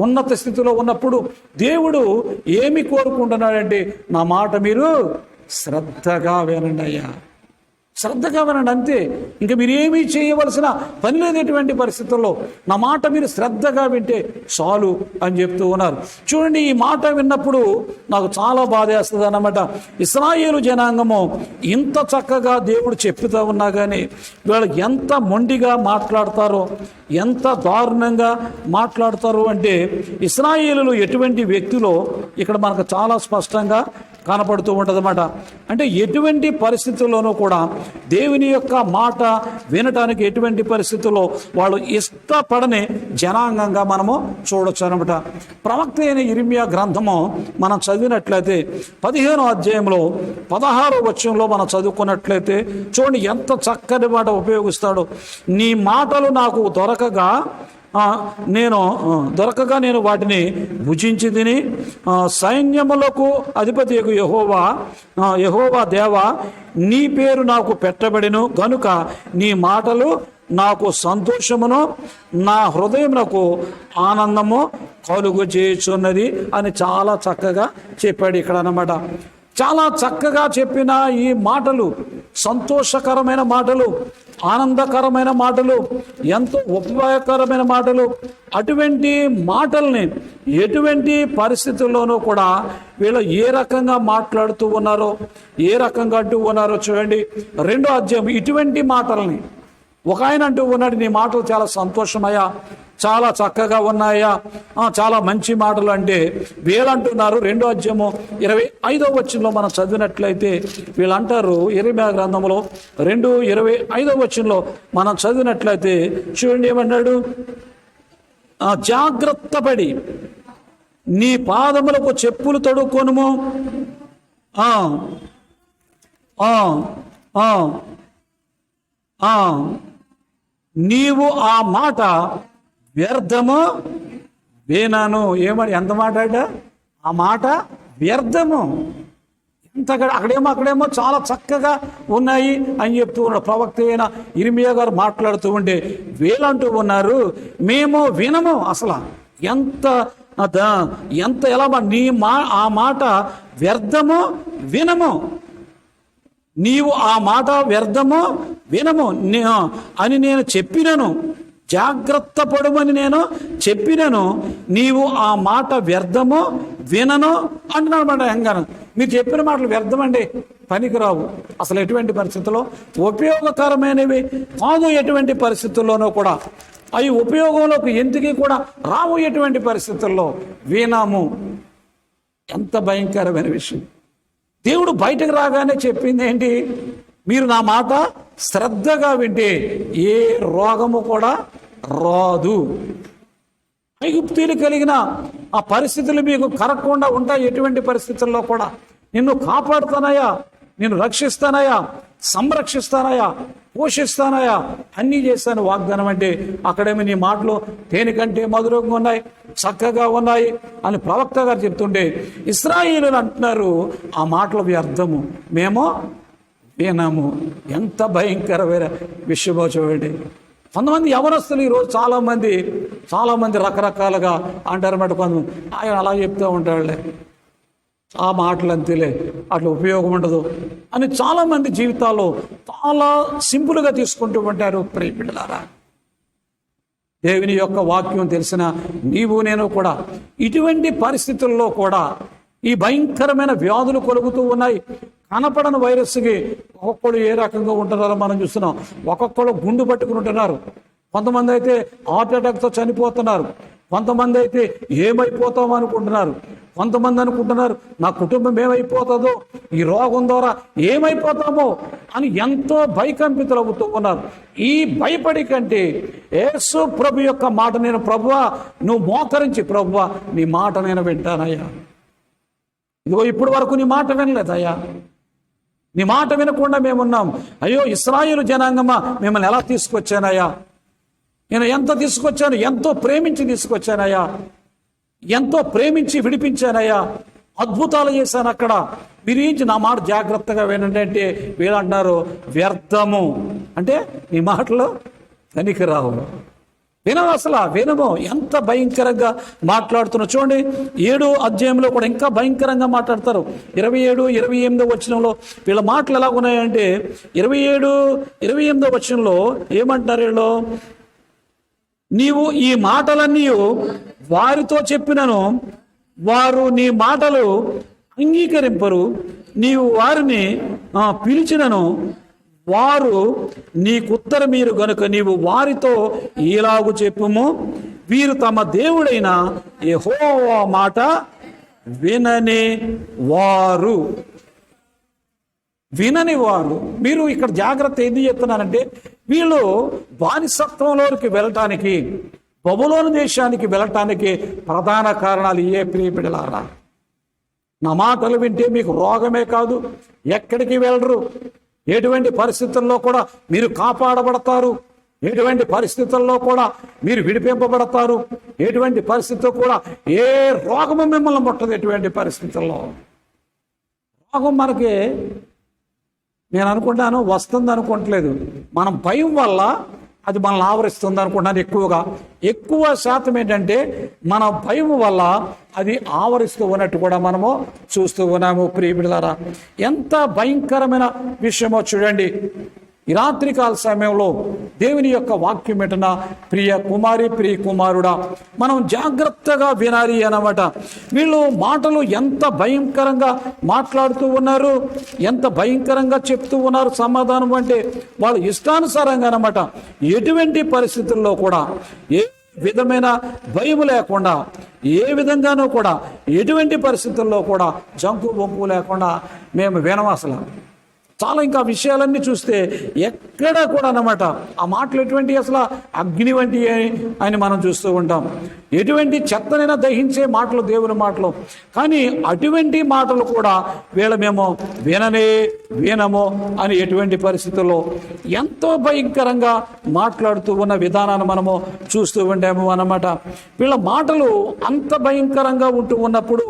ఉన్నత స్థితిలో ఉన్నప్పుడు దేవుడు ఏమి కోరుకుంటున్నాడంటే, నా మాట మీరు శ్రద్ధగా వినండి అయ్యా, శ్రద్ధగా వినండి, అంతే. ఇంకా మీరు ఏమీ చేయవలసిన పని లేనటువంటి పరిస్థితుల్లో నా మాట మీరు శ్రద్ధగా వింటే చాలు అని చెప్తూ ఉన్నారు. చూడండి, ఈ మాట విన్నప్పుడు నాకు చాలా బాధ వేస్తుంది అన్నమాట. ఇశ్రాయేలు జనాంగము ఇంత చక్కగా దేవుడు చెప్తూ ఉన్నా కానీ వీళ్ళు ఎంత మొండిగా మాట్లాడతారో, ఎంత దారుణంగా మాట్లాడతారు అంటే, ఇశ్రాయేలులు ఎటువంటి వ్యక్తులో ఇక్కడ మనకు చాలా స్పష్టంగా కనపడుతూ ఉంటుంది అన్నమాట. అంటే ఎటువంటి పరిస్థితుల్లోనూ కూడా దేవుని యొక్క మాట వినటానికి ఎటువంటి పరిస్థితుల్లో వాళ్ళు ఇష్టపడని జనాంగంగా మనము చూడొచ్చు అనమాట. ప్రవక్త అయిన ఇర్మియా గ్రంథము మనం చదివినట్లయితే 15వ అధ్యాయంలో 16వ వచనంలో మనం చదువుకున్నట్లయితే చూడండి ఎంత చక్కని మాట ఉపయోగిస్తాడు. నీ మాటలు నాకు దొరకగా నేను వాటిని భుజించి తిని, సైన్యములకు అధిపతియగు యెహోవా దేవా, నీ పేరు నాకు పెట్టబడిను గనుక నీ మాటలు నాకు సంతోషమును, నా హృదయమునకు ఆనందము కలుగు చేయుచున్నది అని చాలా చక్కగా చెప్పాడు ఇక్కడ అన్నమాట. చాలా చక్కగా చెప్పిన ఈ మాటలు సంతోషకరమైన మాటలు, ఆనందకరమైన మాటలు, ఎంతో ఉపయోగకరమైన మాటలు. అటువంటి మాటల్ని ఎటువంటి పరిస్థితుల్లోనూ కూడా వీళ్ళు ఏ రకంగా మాట్లాడుతూ ఉన్నారో, ఏ రకంగా అంటూ ఉన్నారో చూడండి. 2వ అధ్యాయం ఇటువంటి మాటల్ని ఒక ఆయన అంటూ ఉన్నాడు, నీ మాటలు చాలా సంతోషమయ్యా, చాలా చక్కగా ఉన్నాయా, చాలా మంచి మాటలు అంటే వీళ్ళంటున్నారు. 2వ అధ్యాయము 25వ వచనంలో మనం చదివినట్లయితే వీళ్ళంటారు, ఇర్మియా గ్రంథంలో 2:25వ వచనంలో మనం చదివినట్లయితే చూడండి ఏమన్నాడు, జాగ్రత్త పడి నీ పాదములకు చెప్పులు తొడుక్కొనుము, నీవు ఆ మాట వ్యర్థము వినను. ఏమని ఎంత మాట్లాడా, ఆ మాట వ్యర్థము. అక్కడేమో చాలా చక్కగా ఉన్నాయి అని చెప్తూ ఉన్నాడు. ప్రవక్త అయిన ఇర్మియా గారు మాట్లాడుతూ ఉంటే వీళ్ళంటూ ఉన్నారు, మేము వినము. అసలు ఎంత ఎంత ఎలా ఆ మాట వ్యర్థమో వినము, నీవు ఆ మాట వ్యర్థమో వినము అని నేను చెప్పినను, జాగ్రత్త పడుమని నేను చెప్పినను, నీవు ఆ మాట వ్యర్థమో వినను అంటున్నాడు అన్నమాట. హంగాను మీరు చెప్పిన మాటలు వ్యర్థమండి, పనికిరావు, అసలు ఎటువంటి పరిస్థితుల్లో ఉపయోగకరమైనవి కాదు, ఎటువంటి పరిస్థితుల్లోనూ కూడా అవి ఉపయోగంలోకి ఎందుకు కూడా రావు, ఎటువంటి పరిస్థితుల్లో వినము. ఎంత భయంకరమైన విషయం. దేవుడు బయటకు రాగానే చెప్పింది ఏంటి? మీరు నా మాట శ్రద్ధగా వింటే ఏ రోగము కూడా రాదు. ఐగుప్తీలు కలిగిన ఆ పరిస్థితులు మీకు కరగకుండా ఉంటాయి. ఎటువంటి పరిస్థితుల్లో కూడా నిన్ను కాపాడుతానయ్యా, నిన్ను రక్షిస్తానయ్యా, సంరక్షిస్తానయ్యా, పోషిస్తానయ్యా, అన్నీ చేస్తాను వాగ్దానం. అంటే అక్కడేమి నీ మాటలు దేనికంటే మధురంగా ఉన్నాయి, చక్కగా ఉన్నాయి అని ప్రవక్త గారు చెప్తుంటే ఇశ్రాయేలీయులు అంటున్నారు ఆ మాటలు వ్యర్థము, మేము వినము. ఎంత భయంకరమైన విషయమో చూడండి. కొంతమంది యవనస్తులు ఈరోజు చాలామంది రకరకాలుగా అంటారన్నమాట. కొంతమంది ఆయన అలా చెప్తూ ఉంటాడులే, ఆ మాటలు అంతేలే, అట్లా ఉపయోగం ఉండదు అని చాలామంది జీవితాల్లో చాలా సింపుల్గా తీసుకుంటూ ఉంటారు. ప్రియబిడ్డలారా, దేవుని యొక్క వాక్యం తెలిసిన నీవు నేను కూడా ఇటువంటి పరిస్థితుల్లో కూడా ఈ భయంకరమైన వ్యాధులు కలుగుతూ ఉన్నాయి. కనపడని వైరస్కి ఒక్కొక్కడు ఏ రకంగా ఉంటున్నారో మనం చూస్తున్నాం. ఒక్కొక్కడు గుండు పట్టుకుని ఉంటున్నారు, కొంతమంది అయితే హార్ట్ అటాక్తో చనిపోతున్నారు, కొంతమంది అయితే ఏమైపోతామో అనుకుంటున్నారు, కొంతమంది అనుకుంటున్నారు నా కుటుంబం ఏమైపోతుందో, ఈ రోగం ద్వారా ఏమైపోతామో అని ఎంతో భయకంపితులు అవుతూ ఉన్నారు. ఈ భయపడి కంటే యేసు ప్రభు యొక్క మాట, నేను ప్రభువా నువ్వు మోకరించి, ప్రభువా నీ మాట నేను వింటానయ్యా, ఇదిగో ఇప్పటి వరకు నీ మాట వినలేదయ్యా, నీ మాట వినకుండా మేమున్నాం, అయ్యో ఇశ్రాయేలు జనాంగమా మిమ్మల్ని ఎలా తీసుకొచ్చానయ్యా, నేను ఎంత తీసుకొచ్చాను, ఎంతో ప్రేమించి తీసుకొచ్చానయ్యా, ఎంతో ప్రేమించి విడిపించానయ్యా, అద్భుతాలు చేశాను అక్కడ, మీరు నా మాట జాగ్రత్తగా వినండి అంటే వీళ్ళు అంటున్నారు వ్యర్థము. అంటే నీ మాటలు పనికిరావు, వినవు, అసలు వినము. ఎంత భయంకరంగా మాట్లాడుతున్నా చూడండి. 7వ అధ్యాయంలో కూడా ఇంకా భయంకరంగా మాట్లాడతారు. 27, 28 వచనంలో వీళ్ళ మాటలు ఎలా ఉన్నాయంటే 27, 28 వచనంలో ఏమంటున్నారు వీళ్ళు, నీవు ఈ మాటలన్నీ వారితో చెప్పినను వారు నీ మాటలు అంగీకరింపరు, నీవు వారిని పిలిచినను వారు నీకుత్తరమీరు గనుక నీవు వారితో ఇలాగు చెప్పుము, వీరు తమ దేవుడైన యెహోవా మాట వినని వారు. మీరు ఇక్కడ జాగ్రత్త ఎందుకు చెప్తున్నారంటే వీళ్ళు బానిసత్వంలోకి వెళ్ళటానికి, బబులోను దేశానికి వెళ్ళటానికి ప్రధాన కారణాలు ఏ ప్రియబిడ్డలారా? నా మాటలు వింటే మీకు రోగమే కాదు, ఎక్కడికి వెళ్ళరు, ఎటువంటి పరిస్థితుల్లో కూడా మీరు కాపాడబడతారు, ఎటువంటి పరిస్థితుల్లో కూడా మీరు విడిపింపబడతారు, ఎటువంటి పరిస్థితుల్లో కూడా ఏ రోగము మిమ్మల్ని ముట్టదు. ఎటువంటి పరిస్థితుల్లో రోగం మనకి, నేను అనుకుంటాను వస్తుంది అనుకోవట్లేదు, మనం భయం వల్ల అది మనల్ని ఆవరిస్తుంది అనుకుంటున్నాను. ఎక్కువ శాతం ఏంటంటే మన భయం వల్ల అది ఆవరిస్తూ ఉన్నట్టు కూడా మనము చూస్తూ ఉన్నాము. ప్రియబిడ్డలారా, ఎంత భయంకరమైన విషయమో చూడండి. ఈ రాత్రికాల సమయంలో దేవుని యొక్క వాక్యం ఏంటన్నా, ప్రియ కుమారి ప్రియ కుమారుడా, మనం జాగ్రత్తగా వినాలి అన్నమాట. వీళ్ళు మాటలు ఎంత భయంకరంగా మాట్లాడుతూ ఉన్నారు, ఎంత భయంకరంగా చెప్తూ ఉన్నారు సమాధానం అంటే వాళ్ళు ఇష్టానుసారంగా అన్నమాట. ఎటువంటి పరిస్థితుల్లో కూడా ఏ విధమైన భయం లేకుండా, ఏ విధంగానూ కూడా ఎటువంటి పరిస్థితుల్లో కూడా జంకు బొంకు లేకుండా మేము వినం అసలు. చాలా ఇంకా విషయాలన్నీ చూస్తే ఎక్కడ కూడా అన్నమాట ఆ మాటలు ఎటువంటి అసలు అగ్ని వంటి అని మనం చూస్తూ ఉంటాం. ఎటువంటి చెత్తనైనా దహించే మాటలు దేవుని మాటలు, కానీ అటువంటి మాటలు కూడా వీళ్ళ మేము వినము అని ఎటువంటి పరిస్థితుల్లో ఎంతో భయంకరంగా మాట్లాడుతూ ఉన్న విధానాన్ని మనము చూస్తూ ఉంటాము అన్నమాట. వీళ్ళ మాటలు అంత భయంకరంగా ఉంటూ ఉన్నప్పుడు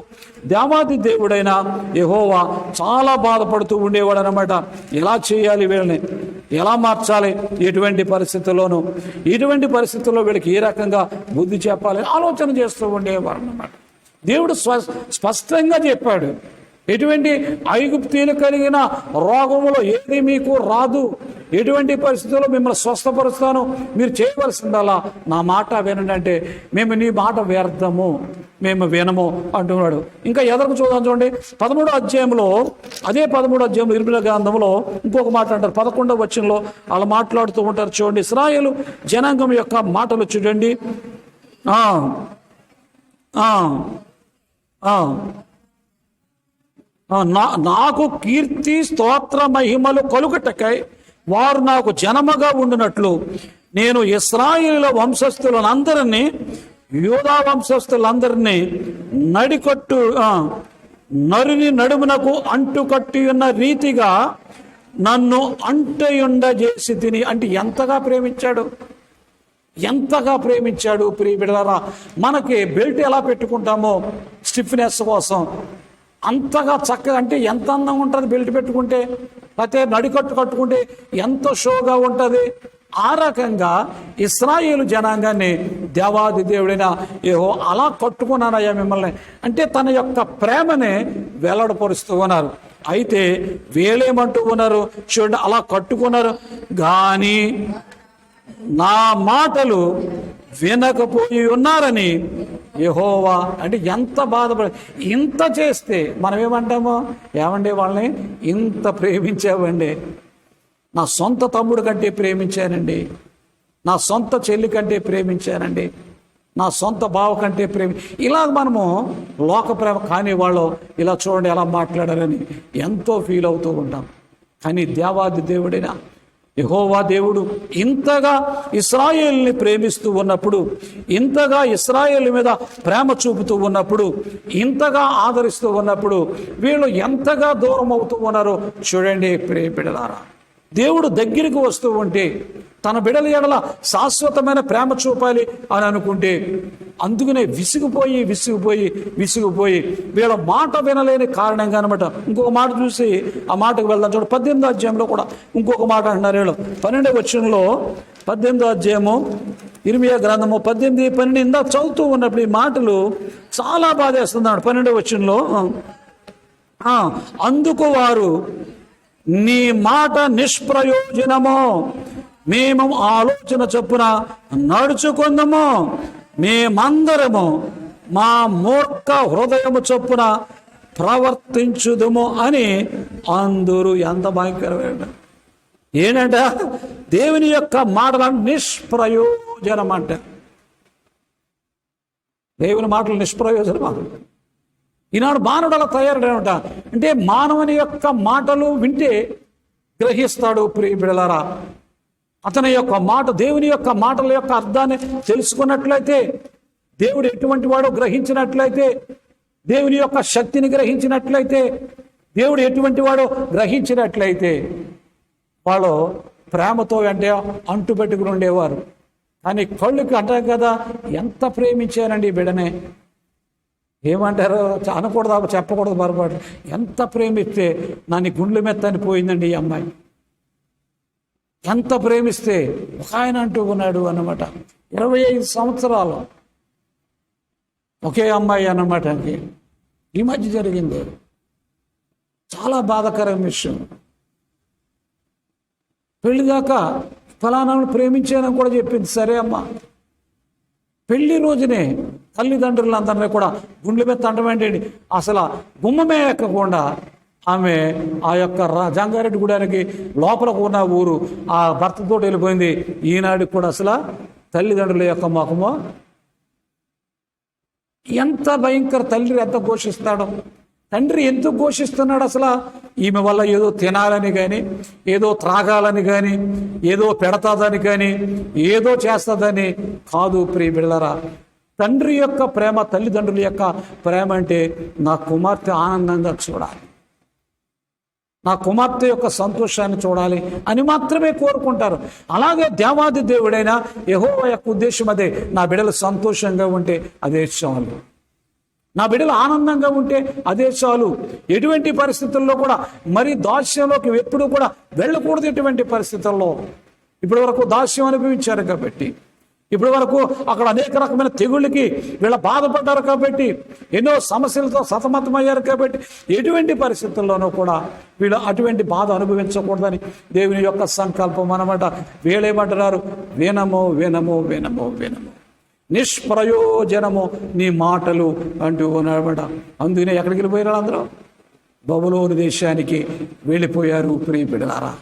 దేవాది దేవుడైన యెహోవా చాలా బాధపడుతూ ఉండేవాడు అన్నమాట. ఎలా చేయాలి వీళ్ళని? ఎలా మార్చాలి, ఎటువంటి పరిస్థితుల్లోనూ ఇటువంటి పరిస్థితుల్లో వీళ్ళకి ఏ రకంగా బుద్ధి చెప్పాలి ఆలోచన చేస్తూ ఉండేవారు అన్నమాట. దేవుడు స్పష్టంగా చెప్పాడు, ఎటువంటి ఐగుప్తీలు కలిగిన రోగములో ఏది మీకు రాదు, ఎటువంటి పరిస్థితుల్లో మిమ్మల్ని స్వస్థపరుస్తాను, మీరు చేయవలసిందలా నా మాట వినండి అంటే, మేము నీ మాట వ్యర్థము, మేము వినము అంటున్నాడు. ఇంకా ఎదరకు చూద్దాం చూడండి, 13వ అధ్యాయంలో, అదే 13వ అధ్యాయంలో ఇర్మియా గ్రంథంలో ఇంకొక మాట అంటారు. 11వ వచనంలో వాళ్ళు మాట్లాడుతూ ఉంటారు చూడండి. ఇశ్రాయేలు జనాంగం యొక్క మాటలు చూడండి. నాకు కీర్తి స్తోత్ర మహిమలు కలుగుటకై వారు నాకు జనముగా ఉండినట్లు నేను ఇశ్రాయేలు వంశస్థులందరినీ, యూదా వంశస్థులందరినీ నరుని నడుమునకు అంటుకట్టి ఉన్న రీతిగా నన్ను అంటయుండజేసి తిని. అంటే ఎంతగా ప్రేమించాడు, ఎంతగా ప్రేమించాడు ప్రియబిడ్డలారా. మనకి బెల్ట్ ఎలా పెట్టుకుంటామో స్టిఫ్నెస్ కోసం, అంతగా చక్కగా, అంటే ఎంత అందంగా ఉంటుంది బెల్ట్ పెట్టుకుంటే, లేకపోతే నడికట్టు కట్టుకుంటే ఎంత షోగా ఉంటుంది. ఆ రకంగా ఇశ్రాయేలు జనాంగాన్ని దేవాది దేవుడైన యెహోవా అలా కట్టుకున్నానయ్యా మిమ్మల్ని అంటే తన యొక్క ప్రేమని వెల్లడిపరుస్తూ ఉన్నారు. అయితే వీళ్ళేమంటూ ఉన్నారు చూడండి, అలా కట్టుకున్నారు కానీ నా మాటలు వినకపోయి ఉన్నారని యెహోవా. అంటే ఎంత బాధపడి, ఇంత చేస్తే మనం ఏమంటామో, ఏమండి వాళ్ళని ఇంత ప్రేమించావండి, నా సొంత తమ్ముడు కంటే ప్రేమించానండి, నా సొంత చెల్లి కంటే ప్రేమించానండి, నా సొంత బావ కంటే ఇలా మనము లోక ప్రేమ కాని వాళ్ళు ఇలా చూడండి ఎలా మాట్లాడారని ఎంతో ఫీల్ అవుతూ ఉంటాం. కానీ దేవాది దేవుడైనా యెహోవా దేవుడు ఇంతగా ఇశ్రాయేలుని ప్రేమిస్తూ ఉన్నప్పుడు, ఇంతగా ఇశ్రాయేలు మీద ప్రేమ చూపుతూ ఉన్నప్పుడు, ఇంతగా ఆదరిస్తూ ఉన్నప్పుడు వీళ్ళు ఎంతగా దూరం అవుతూ ఉన్నారో చూడండి ప్రియబిడ్డలారా. దేవుడు దగ్గరికి వస్తూ ఉంటే తన బిడ్డల ఎడల శాశ్వతమైన ప్రేమ చూపాలి అని అనుకుంటే, అందుకనే విసిగిపోయి వీళ్ళ మాట వినలేని కారణంగా అనమాట. ఇంకొక మాట చూసి ఆ మాటకు వెళ్దాం చూడండి. 18వ అధ్యాయంలో కూడా ఇంకొక మాట అంటున్నారు వీళ్ళు. 12వ వచనంలో 18వ అధ్యాయము ఇర్మియా గ్రంథము 18, 12 ఇందా చదువుతూ ఉన్నప్పుడు ఈ మాటలు చాలా బాధేస్తున్నాడు. 12వ వచనంలో అందుకు వారు నీ మాట నిష్ప్రయోజనము, మేము ఆలోచన చొప్పున నడుచుకుందాము, మేమందరము మా మూర్ఖ హృదయము చొప్పున ప్రవర్తించుదుము అని అందరూ. ఎంత భయంకరమైన ఏంటంటే దేవుని యొక్క మాటల నిష్ప్రయోజనం అంటే, దేవుని మాటలు నిష్ప్రయోజనమా? ఈనాడు మానవుడు అలా తయారడేనట. అంటే మానవుని యొక్క మాటలు వింటే గ్రహిస్తాడు ప్రియబిడ్డలారా. అతని యొక్క మాట, దేవుని యొక్క మాటల యొక్క అర్థాన్ని తెలుసుకున్నట్లయితే, దేవుడు ఎటువంటి వాడో గ్రహించినట్లయితే, దేవుని యొక్క శక్తిని గ్రహించినట్లయితే, దేవుడు ఎటువంటి వాడో గ్రహించినట్లయితే వాళ్ళు ప్రేమతో అంటే అంటుపెట్టుకుని ఉండేవారు. కానీ కళ్ళుకి అంటాం కదా, ఎంత ప్రేమించానండి ఈ బిడ్డనే, ఏమంటారు అనకూడదు, చెప్పకూడదు పొరపాటు, ఎంత ప్రేమిస్తే నన్ను గుండెల మీద చనిపోయిందండి ఈ అమ్మాయి, ఎంత ప్రేమిస్తే. ఒక ఆయన అంటూ ఉన్నాడు అన్నమాట, 25 సంవత్సరాలు ఒకే అమ్మాయి అన్నమాట. ఈ మధ్య జరిగింది చాలా బాధాకరమైన విషయం. పెళ్లి దాకా ఫలానాను ప్రేమించానని కూడా చెప్పింది. సరే అమ్మా, పెళ్లి రోజునే తల్లిదండ్రులందరినీ కూడా గుండెల మీద తండమేంటండి, అసలు గుమ్మమే ఎక్కకుండా ఆమె ఆ యొక్క జంగారెడ్డి గుడానికి లోపలకు ఉన్న ఊరు ఆ భర్తతో వెళ్ళిపోయింది. ఈనాడికి కూడా అసలు తల్లిదండ్రుల యొక్క ముఖము ఎంత భయంకర. తండ్రి ఎంత ఘోషిస్తాడు, తండ్రి ఎందుకు ఘోషిస్తున్నాడు అసలు? ఈమె వల్ల ఏదో తినాలని కానీ, ఏదో త్రాగాలని కానీ, ఏదో పెడతాదని కానీ, ఏదో చేస్తుందని కాదు ప్రియబిడ్డలారా. తండ్రి యొక్క ప్రేమ, తల్లిదండ్రుల యొక్క ప్రేమ అంటే నా కుమార్తె ఆనందంగా చూడాలి, నా కుమార్తె యొక్క సంతోషాన్ని చూడాలి అని మాత్రమే కోరుకుంటారు. అలాగే దేవాది దేవుడైన యెహోవా యొక్క ఉద్దేశం అదే, నా బిడ్డలు సంతోషంగా ఉంటే అదే చాలు. నా బిడ్డలు ఆనందంగా ఉంటే అదే చాలు. ఎటువంటి పరిస్థితుల్లో కూడా మరి దాస్యంలోకి ఎప్పుడూ కూడా వెళ్ళకూడదు. ఎటువంటి పరిస్థితుల్లో ఇప్పటి వరకు దాస్యం అనుభవించారు కాబట్టి, ఇప్పటి వరకు అక్కడ అనేక రకమైన తెగుళ్ళకి వీళ్ళ బాధపడ్డారు కాబట్టి, ఎన్నో సమస్యలతో సతమతమయ్యారు కాబట్టి, ఎటువంటి పరిస్థితుల్లోనూ కూడా వీళ్ళు అటువంటి బాధ అనుభవించకూడదని దేవుని యొక్క సంకల్పం అన్నమాట. వీళ్ళేమంటున్నారు? వినము వినము వినము వినము, నిష్ప్రయోజనము నీ మాటలు అంటూ ఉన్నారన్నమాట. అందుకనే ఎక్కడికి వెళ్ళిపోయారు? అందరూ బబులోను దేశానికి వెళ్ళిపోయారు. ప్రియ బిడ్డలారా,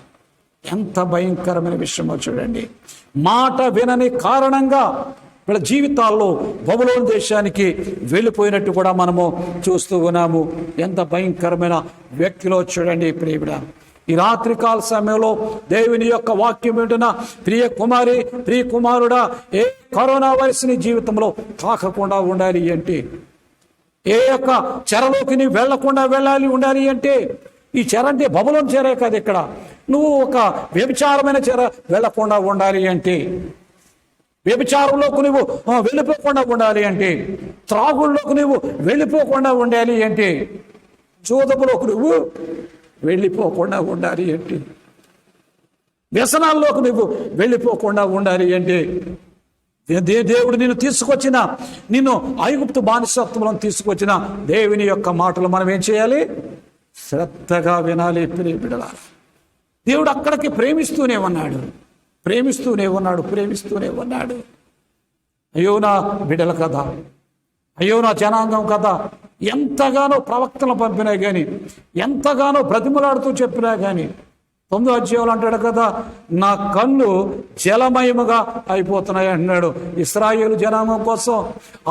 ఎంత భయంకరమైన విషయమో చూడండి. మాట వినని కారణంగా వీళ్ళ జీవితాల్లో బబులోను దేశానికి వెళ్ళిపోయినట్టు కూడా మనము చూస్తూ ఉన్నాము. ఎంత భయంకరమైన వ్యక్తిలో చూడండి ప్రియబిడ. ఈ రాత్రికాల సమయంలో దేవుని యొక్క వాక్యం వింటున్న ప్రియ కుమారి, ప్రియ కుమారుడా, ఏ కరోనా వైరస్ నీ జీవితంలో తాకకుండా ఉండాలి అంటే, ఏ యొక్క చెరలోకి నీ వెళ్లకుండా ఉండాలి అంటే, ఈ చెర అంటే బబులోను చెరే కాదు. ఇక్కడ నువ్వు ఒక వ్యభిచారమైన చెర వెళ్లకుండా ఉండాలి అంటే, వ్యభిచారంలోకి నువ్వు వెళ్ళిపోకుండా ఉండాలి అంటే, త్రాగుల్లోకి నువ్వు వెళ్ళిపోకుండా ఉండాలి అంటే, జూదములోకి నువ్వు వెళ్ళిపోకుండా ఉండాలి అంటే, వ్యసనాల్లోకి నువ్వు వెళ్ళిపోకుండా ఉండాలి అంటే, దేవుడు నిన్ను ఐగుప్తు బానిసత్వంలో తీసుకొచ్చిన దేవుని యొక్క మాటలు మనం ఏం చేయాలి? శ్రద్ధగా వినాలి. ప్రియ బిడ్డలారా, దేవుడు అక్కడికి ప్రేమిస్తూనే ఉన్నాడు. అయ్యో నా బిడ్డల కదా, అయ్యో నా జనాంగం కదా, ఎంతగానో ప్రవక్తలు పంపినా కానీ, ఎంతగానో బ్రతిమలాడుతూ చెప్పినా కానీ, 9వ అధ్యాయంలో అంటాడు కదా, నా కళ్ళు జలమయముగా అయిపోతున్నాయి అంటున్నాడు. ఇశ్రాయేలు జనాంగం కోసం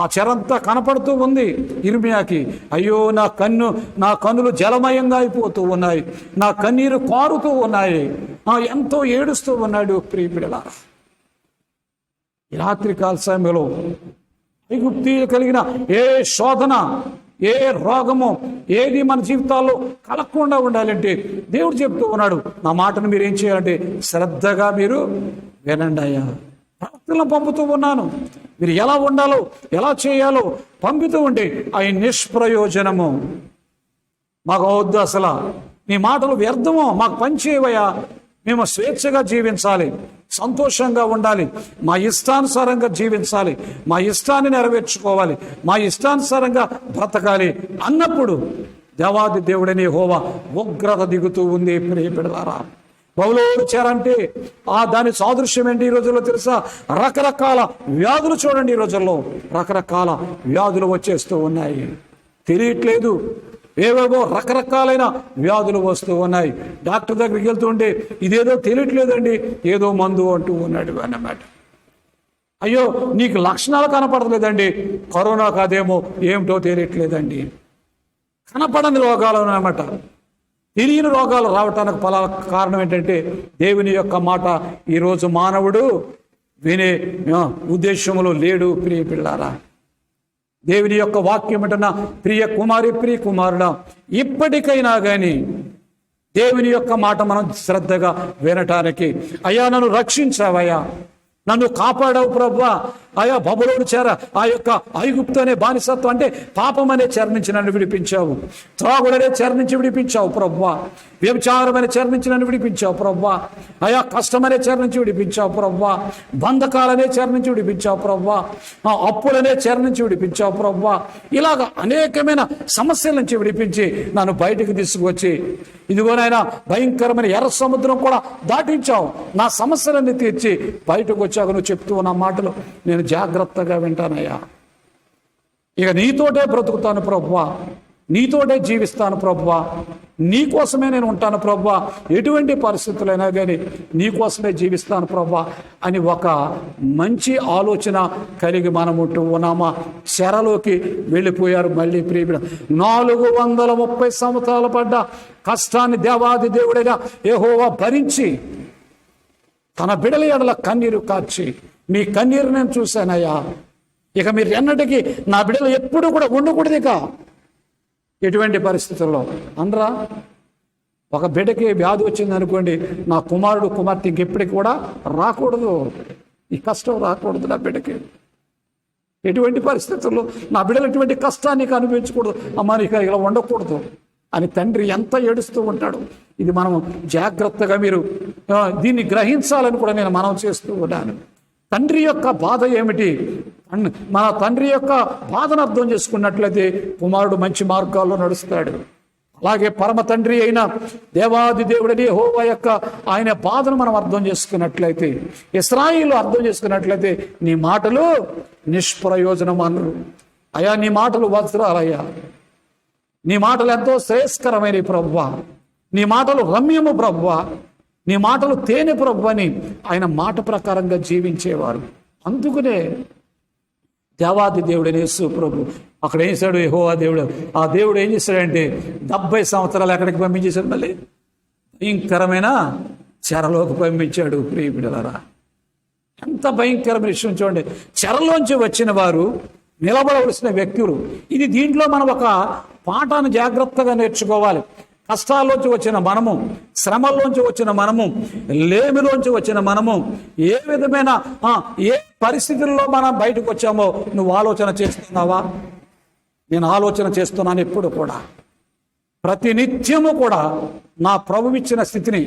ఆ చెరంతా కనపడుతూ ఉంది ఇర్మియాకి. అయ్యో నా కన్నులు జలమయంగా అయిపోతూ ఉన్నాయి, నా కన్నీరు కారుతూ ఉన్నాయి, ఎంతో ఏడుస్తూ ఉన్నాడు. ప్రియ బిడ్డలారా, ఈ రాత్రికాల సమయంలో ఐగుప్తీయులు కలిగిన ఏ శోధన, ఏ రోగము, ఏది మన జీవితాల్లో కలగకుండా ఉండాలంటే దేవుడు చెప్తూ ఉన్నాడు, నా మాటను మీరు ఏం చేయాలంటే శ్రద్ధగా మీరు వినండి. అయ్యా, ప్రవక్తలను పంపుతూ ఉన్నాను, మీరు ఎలా ఉండాలో ఎలా చేయాలో పంపుతూ ఉంటే అవి నిష్ప్రయోజనము, మాకు వద్దు, అసలు నీ మాటలు వ్యర్థమో, మాకు పనిచేయవయ్యా, మేము స్వేచ్ఛగా జీవించాలి, సంతోషంగా ఉండాలి, మా ఇష్టానుసారంగా జీవించాలి, మా ఇష్టాన్ని నెరవేర్చుకోవాలి, మా ఇష్టానుసారంగా బ్రతకాలి అన్నప్పుడు దేవాది దేవుడని యెహోవా ఉగ్రత దిగుతూ ఉంది. ప్రియ బిడ్డలారా, బబులోను చెర అంటే దాని సాదృశ్యం ఏంటి ఈ రోజుల్లో తెలుసా? రకరకాల వ్యాధులు చూడండి. ఈ రోజుల్లో రకరకాల వ్యాధులు వచ్చేస్తూ ఉన్నాయి, తెలియట్లేదు. ఏవేవో రకరకాలైన వ్యాధులు వస్తూ ఉన్నాయి. డాక్టర్ దగ్గరికి వెళ్తుంటే ఇదేదో తెలియట్లేదండి, ఏదో మందు అంటూ ఉన్నాడు అన్నమాట. అయ్యో నీకు లక్షణాలు కనపడలేదండి, కరోనా కాదేమో, ఏమిటో తెలియట్లేదండి. కనపడని రోగాలు అన్నమాట. తెలియని రోగాలు రావటానికి కారణం ఏంటంటే దేవుని యొక్క మాట ఈరోజు మానవుడు వినే ఉద్దేశంలో లేడు. ప్రియ పిల్లారా, దేవుని యొక్క వాక్యం అంటున్న ప్రియ కుమారి, ప్రియ కుమారుడా, ఇప్పటికైనా కానీ దేవుని యొక్క మాట మనం శ్రద్ధగా వినటానికి, అయ్యా నన్ను రక్షించావయ్యా, నన్ను కాపాడావు ప్రభువా, ఆయా బబులోను చెర, ఆ యొక్క ఐగుప్తు అనే బానిసత్వం అంటే పాపం అనే చెర నుంచి నన్ను విడిపించావు, త్రాగుడనే చెర నుంచి విడిపించావు ప్రభువా, వ్యభిచారం అనే చెర నుంచి నన్ను విడిపించావు ప్రభువా, ఆయా కష్టమనే చెర నుంచి విడిపించావు ప్రభువా, బంధకాలనే చెర నుంచి విడిపించావు ప్రభువా, అప్పులనే చెర నుంచి విడిపించావు ప్రభువా. ఇలాగ అనేకమైన సమస్యల నుంచి విడిపించి నన్ను బయటకు తీసుకువచ్చి ఇదిగోనైనా భయంకరమైన ఎర్ర సముద్రం కూడా దాటించావు, నా సమస్యలన్నీ తీర్చి బయటకు వచ్చాక నువ్వు చెప్తూ ఉన్న మాటలు నేను జాగ్రత్తగా వింటానయ్యా. ఇక నీతోటే బ్రతుకుతాను ప్రభువా, నీతోటే జీవిస్తాను ప్రభువా, నీకోసమే నేను ఉంటాను ప్రభువా, ఎటువంటి పరిస్థితులైనా కానీ నీకోసమే జీవిస్తాను ప్రభువా అని ఒక మంచి ఆలోచన కలిగి మనం ఉంటూ ఉన్నామా? చెరలోకి వెళ్ళిపోయారు మళ్ళీ. ప్రియబిడ 430 సంవత్సరాలు పడ్డ కష్టాన్ని దేవాది దేవుడైన యెహోవా భరించి తన బిడల ఎడల కన్నీరు కార్చి, మీ కన్నీరు నేను చూశానయ్యా, ఇక మీరు ఎన్నటికీ నా బిడ్డలు ఎప్పుడు కూడా ఉండకూడదు ఇక ఎటువంటి పరిస్థితుల్లో అనరా. ఒక బిడ్డకి వ్యాధి వచ్చింది అనుకోండి, నా కుమారుడు కుమార్తె ఇంకెప్పటికి కూడా రాకూడదు, ఈ కష్టం రాకూడదు నా బిడ్డకి. ఎటువంటి పరిస్థితుల్లో నా బిడ్డలు ఎటువంటి కష్టాన్ని అనిపించకూడదు, అమ్మ నీకు ఇలా ఉండకూడదు అని తండ్రి ఎంత ఏడుస్తూ ఉంటాడు. ఇది మనం జాగ్రత్తగా మీరు దీన్ని గ్రహించాలని కూడా నేను మనం చేస్తూ ఉన్నాను. తండ్రి యొక్క బాధ ఏమిటి? మన తండ్రి యొక్క బాధను అర్థం చేసుకున్నట్లయితే కుమారుడు మంచి మార్గాల్లో నడుస్తాడు. అలాగే పరమ తండ్రి అయిన దేవాది దేవుడని యెహోవా యొక్క ఆయన బాధను మనం అర్థం చేసుకున్నట్లయితే, ఇశ్రాయేలు అర్థం చేసుకున్నట్లయితే, నీ మాటలు నిష్ప్రయోజనం అన్నారు. అయ్యా నీ మాటలు వజ్రాలయ్యా, నీ మాటలు ఎంతో శ్రేయస్కరమైన ప్రభువా, నీ మాటలు రమ్యము ప్రభువా, నీ మాటలు తేనె ప్రభు అని ఆయన మాట ప్రకారంగా జీవించేవారు. అందుకనే దేవాది దేవుడని యేసు ప్రభు అక్కడ ఏం చేశాడు? యెహోవా దేవుడు, ఆ దేవుడు ఏం చేశాడంటే 70 సంవత్సరాలు ఎక్కడికి పంపించేశాడు? మళ్ళీ భయంకరమైన చెరలోకి పంపించాడు. ప్రియ బిడ్డలారా, ఎంత భయంకరమైన విషయం చూడండి. చెరలోంచి వచ్చిన వారు నిలబడవలసిన వ్యక్తులు. ఇది దీంట్లో మనం ఒక పాఠాన్ని జాగ్రత్తగా నేర్చుకోవాలి. కష్టాల్లోంచి వచ్చిన మనము, శ్రమల్లోంచి వచ్చిన మనము, లేమిలోంచి వచ్చిన మనము, ఏ విధమైన ఏ పరిస్థితుల్లో మనం బయటకు వచ్చామో నువ్వు ఆలోచన చేస్తున్నావా? నేను ఆలోచన చేస్తున్నాను ఎప్పుడు కూడా, ప్రతి నిత్యము కూడా నా ప్రభువు ఇచ్చిన స్థితిని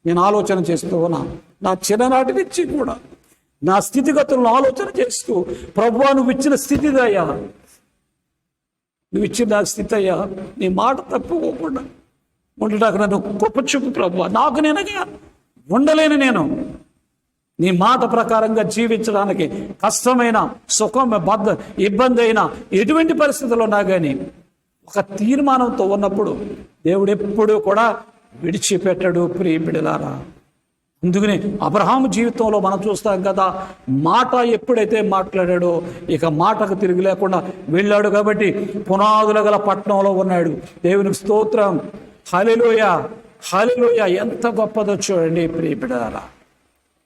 నేను ఆలోచన చేస్తూ ఉన్నా. నా చిన్ననాటి నుంచి కూడా నా స్థితిగతులను ఆలోచన చేస్తూ, ప్రభువా నువ్వు ఇచ్చిన స్థితిదయ్యా, నువ్వు ఇచ్చిన నా స్థితి అయ్యా, నీ మాట తప్పుకోకుండా ఉండటానికి నన్ను గొప్ప చూపు ప్రభువా. నాకు నేనగా ఉండలేను, నేను నీ మాట ప్రకారంగా జీవించడానికి కష్టమైన, సుఖం, ఇబ్బంది అయినా, ఎటువంటి పరిస్థితుల్లో ఉన్నా కానీ ఒక తీర్మానంతో ఉన్నప్పుడు దేవుడు ఎప్పుడూ కూడా విడిచిపెట్టడు. ప్రియ బిడ్డలారా, అందుకని అబ్రహాము జీవితంలో మనం చూస్తాం కదా, మాట ఎప్పుడైతే మాట్లాడాడో ఇక మాటకు తిరిగి లేకుండా వెళ్ళాడు. కాబట్టి పునాదుల గల పట్టణంలో ఉన్నాడు. దేవునికి స్తోత్రం, హల్లెలూయా, హల్లెలూయా. ఎంత గొప్పదో చూడండి ప్రియ బిడ్డలారా.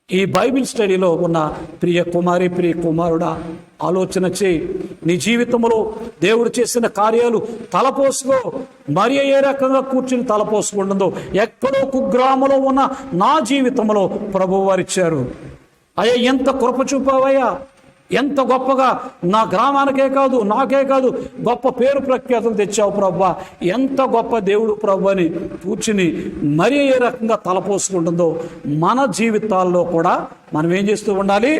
ఈ బైబిల్ స్టడీలో ఉన్న ప్రియ కుమారి, ప్రియ కుమారుడా, ఆలోచన చేయి. నీ జీవితంలో దేవుడు చేసిన కార్యాలు తలపోసుకో. మరి ఏ రకంగా కూర్చుని తలపోసుకుంటుందో, ఎక్కడో కుగ్రామంలో ఉన్న నా జీవితంలో ప్రభువు వారిచ్చారు. అయ్యా ఎంత కృప చూపావయ్యా, ఎంత గొప్పగా నా గ్రామానికే కాదు, నాకే కాదు, గొప్ప పేరు ప్రఖ్యాతులు తెచ్చావు ప్రభువా. ఎంత గొప్ప దేవుడు ప్రభు అని కూర్చుని మరి ఏ రకంగా తలపోసుకుంటుందో మన జీవితాల్లో కూడా మనం ఏం చేస్తూ ఉండాలి?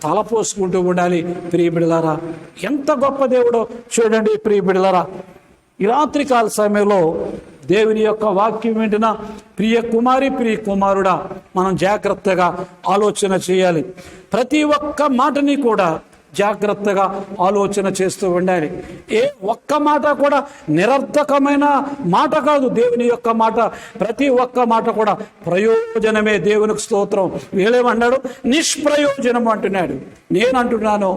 తలపోసుకుంటూ ఉండాలి. ప్రియ బిడ్డలారా, ఎంత గొప్ప దేవుడో చూడండి. ప్రియ బిడ్డలారా, ఈ రాత్రికాల సమయంలో దేవుని యొక్క వాక్యం వింటున్న ప్రియ కుమారి, ప్రియ కుమారుడా, మనం జాగ్రత్తగా ఆలోచన చేయాలి. ప్రతి ఒక్క మాటని కూడా జాగ్రత్తగా ఆలోచన చేస్తూ ఉండాలి. ఏ ఒక్క మాట కూడా నిరర్థకమైన మాట కాదు. దేవుని యొక్క మాట, ప్రతి ఒక్క మాట కూడా ప్రయోజనమే. దేవునికి స్తోత్రం. వీళ్ళేమన్నాడు? నిష్ప్రయోజనము అంటున్నాడు. నేను అంటున్నాను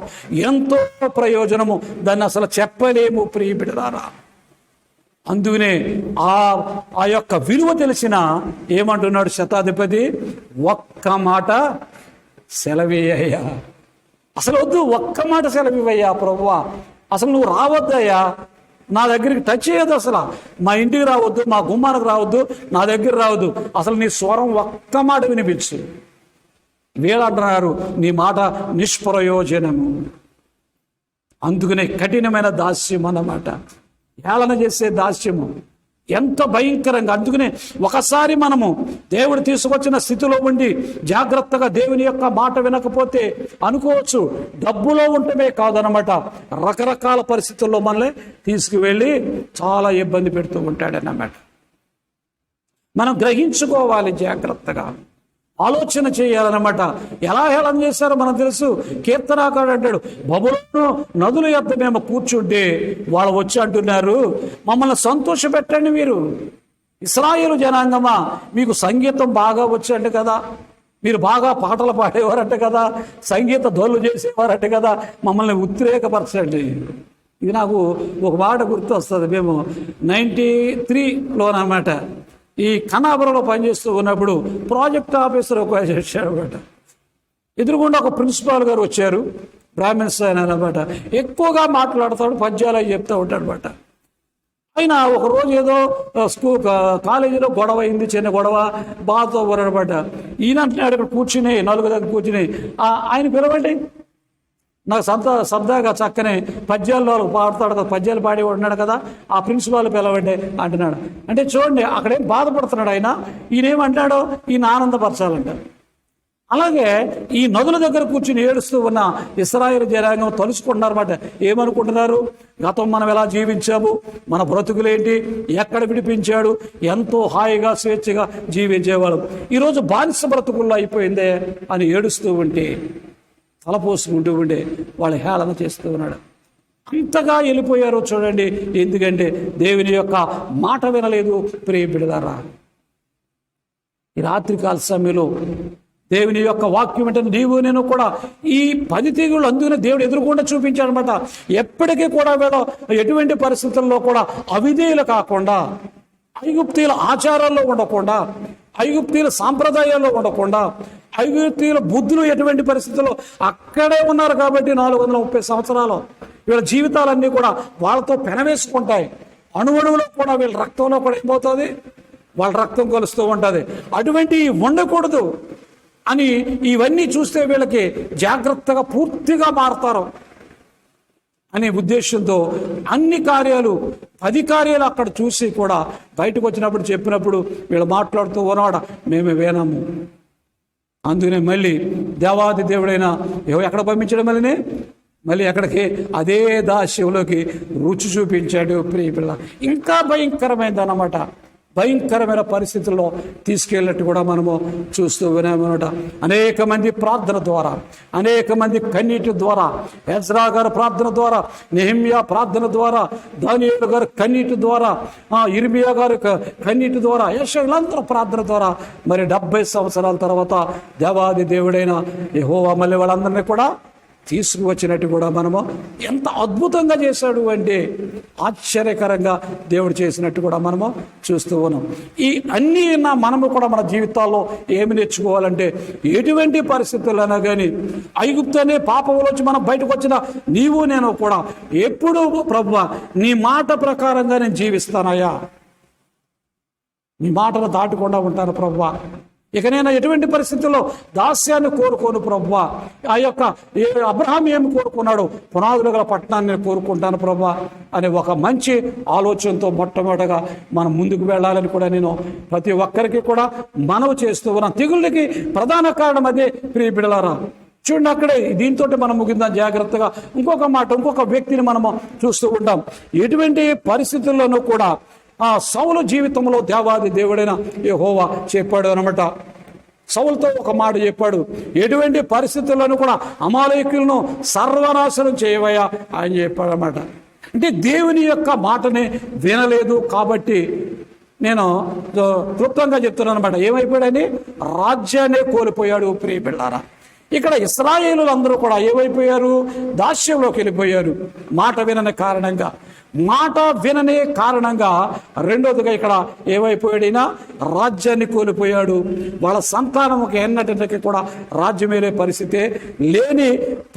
ఎంతో ప్రయోజనము, దాన్ని అసలు చెప్పలేము ప్రియ బిడ్డలారా. అందుకనే ఆ యొక్క విలువ తెలిసిన ఏమంటున్నాడు శతాధిపతి? ఒక్క మాట సెలవేయ్యా, అసలు వద్దు, ఒక్క మాట సెలవివయ్యా ప్రభువా, అసలు నువ్వు రావద్దయ్యా, నా దగ్గరికి టచ్ చేయదు, అసలు మా ఇంటికి రావద్దు, మా గుమ్మానికి రావద్దు, నా దగ్గర రావద్దు, అసలు నీ స్వరం ఒక్క మాట వినిపించు. వీళ్ళంటున్నారు నీ మాట నిష్ప్రయోజనము. అందుకనే కఠినమైన దాస్యం అన్నమాట, ఏళన చేసే దాస్యము ఎంత భయంకరంగా. అందుకనే ఒకసారి మనము దేవుడు తీసుకొచ్చిన స్థితిలో ఉండి జాగ్రత్తగా దేవుని యొక్క మాట వినకపోతే అనుకోవచ్చు డబ్బులో ఉండటమే కాదనమాట, రకరకాల పరిస్థితుల్లో మనల్ని తీసుకువెళ్ళి చాలా ఇబ్బంది పెడుతూ ఉంటాడన్నమాట. మనం గ్రహించుకోవాలి, జాగ్రత్తగా ఆలోచన చేయాలన్నమాట. ఎలా హేళన చేశారో మనకు తెలుసు. కీర్తనాకారుడు అంటాడు, బబులోను నదుల యొద్ద మేము కూర్చుంటే వాళ్ళు వచ్చి అంటున్నారు, మమ్మల్ని సంతోషపెట్టండి, మీరు ఇశ్రాయేలు జనాంగమా, మీకు సంగీతం బాగా వచ్చంట కదా, మీరు బాగా పాటలు పాడేవారంట కదా, సంగీత ధ్వనులు చేసేవారంట కదా, మమ్మల్ని ఉద్రేకపరచండి. ఇది నాకు ఒక మాట గుర్తు వస్తుంది. మేము 93లోనమాట ఈ కనాపురంలో పనిచేస్తూ ఉన్నప్పుడు ప్రాజెక్ట్ ఆఫీసర్ ఒక వచ్చారన్నమాట. ఎదురుగుండా ఒక ప్రిన్సిపాల్ గారు వచ్చారు, బ్రాహ్మిన్స్ ఆయన అనమాట. ఎక్కువగా మాట్లాడతాడు, పద్యాలు అవి చెప్తూ ఉంటాడు అనమాట. ఆయన ఒకరోజు ఏదో కాలేజీలో గొడవ అయింది, చిన్న గొడవ, బాధతో అనమాట. ఈయన అంటున్నాడు, ఇక్కడ కూర్చుని నలుగురు దగ్గర కూర్చుని, ఆయన పిలవండి, నాకు సరదాగా చక్కని పద్యాల్లో పాడతాడు కదా, పద్యాలు పాడి ఉన్నాడు కదా, ఆ ప్రిన్సిపాల్ పిలవండి అంటున్నాడు. అంటే చూడండి, అక్కడేం బాధపడుతున్నాడు ఆయన, ఈయనేమంటాడో ఈయన ఆనందపరచాలంటారు. అలాగే ఈ నదుల దగ్గర కూర్చుని ఏడుస్తూ ఉన్న ఇశ్రాయేలు జనాంగం తలుచుకుంటున్నారన్నమాట. ఏమనుకుంటున్నారు? గతం మనం ఎలా జీవించాము, మన బ్రతుకులేంటి, ఎక్కడ విడిపించాడు, ఎంతో హాయిగా స్వేచ్ఛగా జీవించేవాడు, ఈరోజు బానిస బ్రతుకుల్లో అయిపోయిందే అని ఏడుస్తూ ఉంటే, తలపోసుకుంటూ ఉండే వాళ్ళు హేళన చేస్తూ ఉన్నాడు. అంతగా వెళ్ళిపోయారో చూడండి. ఎందుకంటే దేవుని యొక్క మాట వినలేదు. ప్రియ బిడ్డలారా, ఈ రాత్రికాల సమయంలో దేవుని యొక్క వాక్యం అంటే నీవు నేను కూడా ఈ 10 తీగులు అందుకనే దేవుడు ఎదురుకుండా చూపించాడనమాట. ఎప్పటికీ కూడా వీళ్ళ ఎటువంటి పరిస్థితుల్లో కూడా అవిధేయులు కాకుండా, ఐగుప్తీయుల ఆచారాల్లో ఉండకుండా, ఐగుప్తీయుల సాంప్రదాయాల్లో ఉండకుండా, ఐగుప్తీయుల బుద్ధులు ఎటువంటి పరిస్థితుల్లో అక్కడే ఉన్నారు కాబట్టి 430 సంవత్సరాలు వీళ్ళ జీవితాలన్నీ కూడా వాళ్ళతో పెనవేసుకుంటాయి. అణువణువులో కూడా వీళ్ళ రక్తంలో కూడా ఏమవుతుంది, వాళ్ళ రక్తం కలుస్తూ ఉంటుంది. అటువంటి ఉండకూడదు అని ఇవన్నీ చూస్తే వీళ్ళకి జాగ్రత్తగా పూర్తిగా మారతారు అనే ఉద్దేశంతో అన్ని కార్యాలు 10 కార్యాలు అక్కడ చూసి కూడా బయటకు వచ్చినప్పుడు చెప్పినప్పుడు వీళ్ళు మాట్లాడుతూ ఉన్నవాడ మేము వినము. అందుకనే మళ్ళీ దేవాది దేవుడైన ఎక్కడ పంపించడం మళ్ళీ ఎక్కడికి అదే దాస్యంలోకి రుచి చూపించాడు. ప్రియ పిల్ల ఇంకా భయంకరమైందన్నమాట. భయంకరమైన పరిస్థితుల్లో తీసుకెళ్ళినట్టు కూడా మనము చూస్తూ వినామన్నమాట. అనేక మంది ప్రార్థన ద్వారా, అనేక మంది కన్నీటి ద్వారా, ఎజ్రా గారు ప్రార్థన ద్వారా, నెహెమ్యా ప్రార్థన ద్వారా, దానియేలు గారు కన్నీటి ద్వారా, ఇర్మియా గారు కన్నీటి ద్వారా, యెషయాలందరూ ప్రార్థన ద్వారా మరి 70 సంవత్సరాల తర్వాత దేవాది దేవుడైన యెహోవా మళ్ళీ వాళ్ళందరినీ కూడా తీసుకువచ్చినట్టు కూడా మనము ఎంత అద్భుతంగా చేశాడు అంటే ఆశ్చర్యకరంగా దేవుడు చేసినట్టు కూడా మనము చూస్తూ ఉన్నాం. ఈ అన్నీ మనము కూడా మన జీవితాల్లో ఏమి నేర్చుకోవాలంటే, ఎటువంటి పరిస్థితులైనా కానీ ఐగుప్తు అనే పాపంలోంచి మనం బయటకు వచ్చిన నీవు నేను కూడా ఎప్పుడూ ప్రభువా నీ మాట ప్రకారంగా నేను జీవిస్తానయ్యా, నీ మాటను దాటకుండా ఉంటాను ప్రభువా, ఇక నేను ఎటువంటి పరిస్థితుల్లో దాస్యాన్ని కోరుకోను ప్రభువా, ఆ యొక్క అబ్రహాం ఏమి కోరుకున్నాడు, పునాదులు గల పట్టణాన్ని నేను కోరుకుంటాను ప్రభువా అనే ఒక మంచి ఆలోచనతో మొట్టమొదటిగా మనం ముందుకు వెళ్ళాలని కూడా నేను ప్రతి ఒక్కరికి కూడా మనవి చేస్తూ ఉన్నాను. తెగుళ్ళకి ప్రధాన కారణం అదే. ప్రియ బిడ్డలారా చూడండి, అక్కడే దీంతో మనం ముగిందాం జాగ్రత్తగా. ఇంకొక మాట, ఇంకొక వ్యక్తిని మనము చూస్తూ ఉంటాం. ఎటువంటి పరిస్థితుల్లోనూ కూడా సౌలు జీవితంలో దేవాది దేవుడైన యెహోవా చెప్పాడు అనమాట. సౌలుతో ఒక మాట చెప్పాడు, ఎటువంటి పరిస్థితులను కూడా అమాలేకులను సర్వనాశనం చేయవయ్యా ఆయన చెప్పాడు అనమాట. అంటే దేవుని యొక్క మాటని వినలేదు కాబట్టి నేను క్లుప్తంగా చెప్తున్నాను అనమాట. ఏమైపోయాడని రాజ్యాన్ని కోల్పోయాడు. ప్రియ బిడ్డలారా, ఇక్కడ ఇశ్రాయేలులందరూ కూడా ఏమైపోయారు, దాస్యంలోకి వెళ్ళిపోయారు మాట వినని కారణంగా. మాట విననే కారణంగా రెండోదిగా ఇక్కడ ఏమైపోయాడైనా రాజ్యాన్ని కోల్పోయాడు. వాళ్ళ సంతానముకి ఎన్నటికి కూడా రాజ్యమేలే పరిస్థితి లేని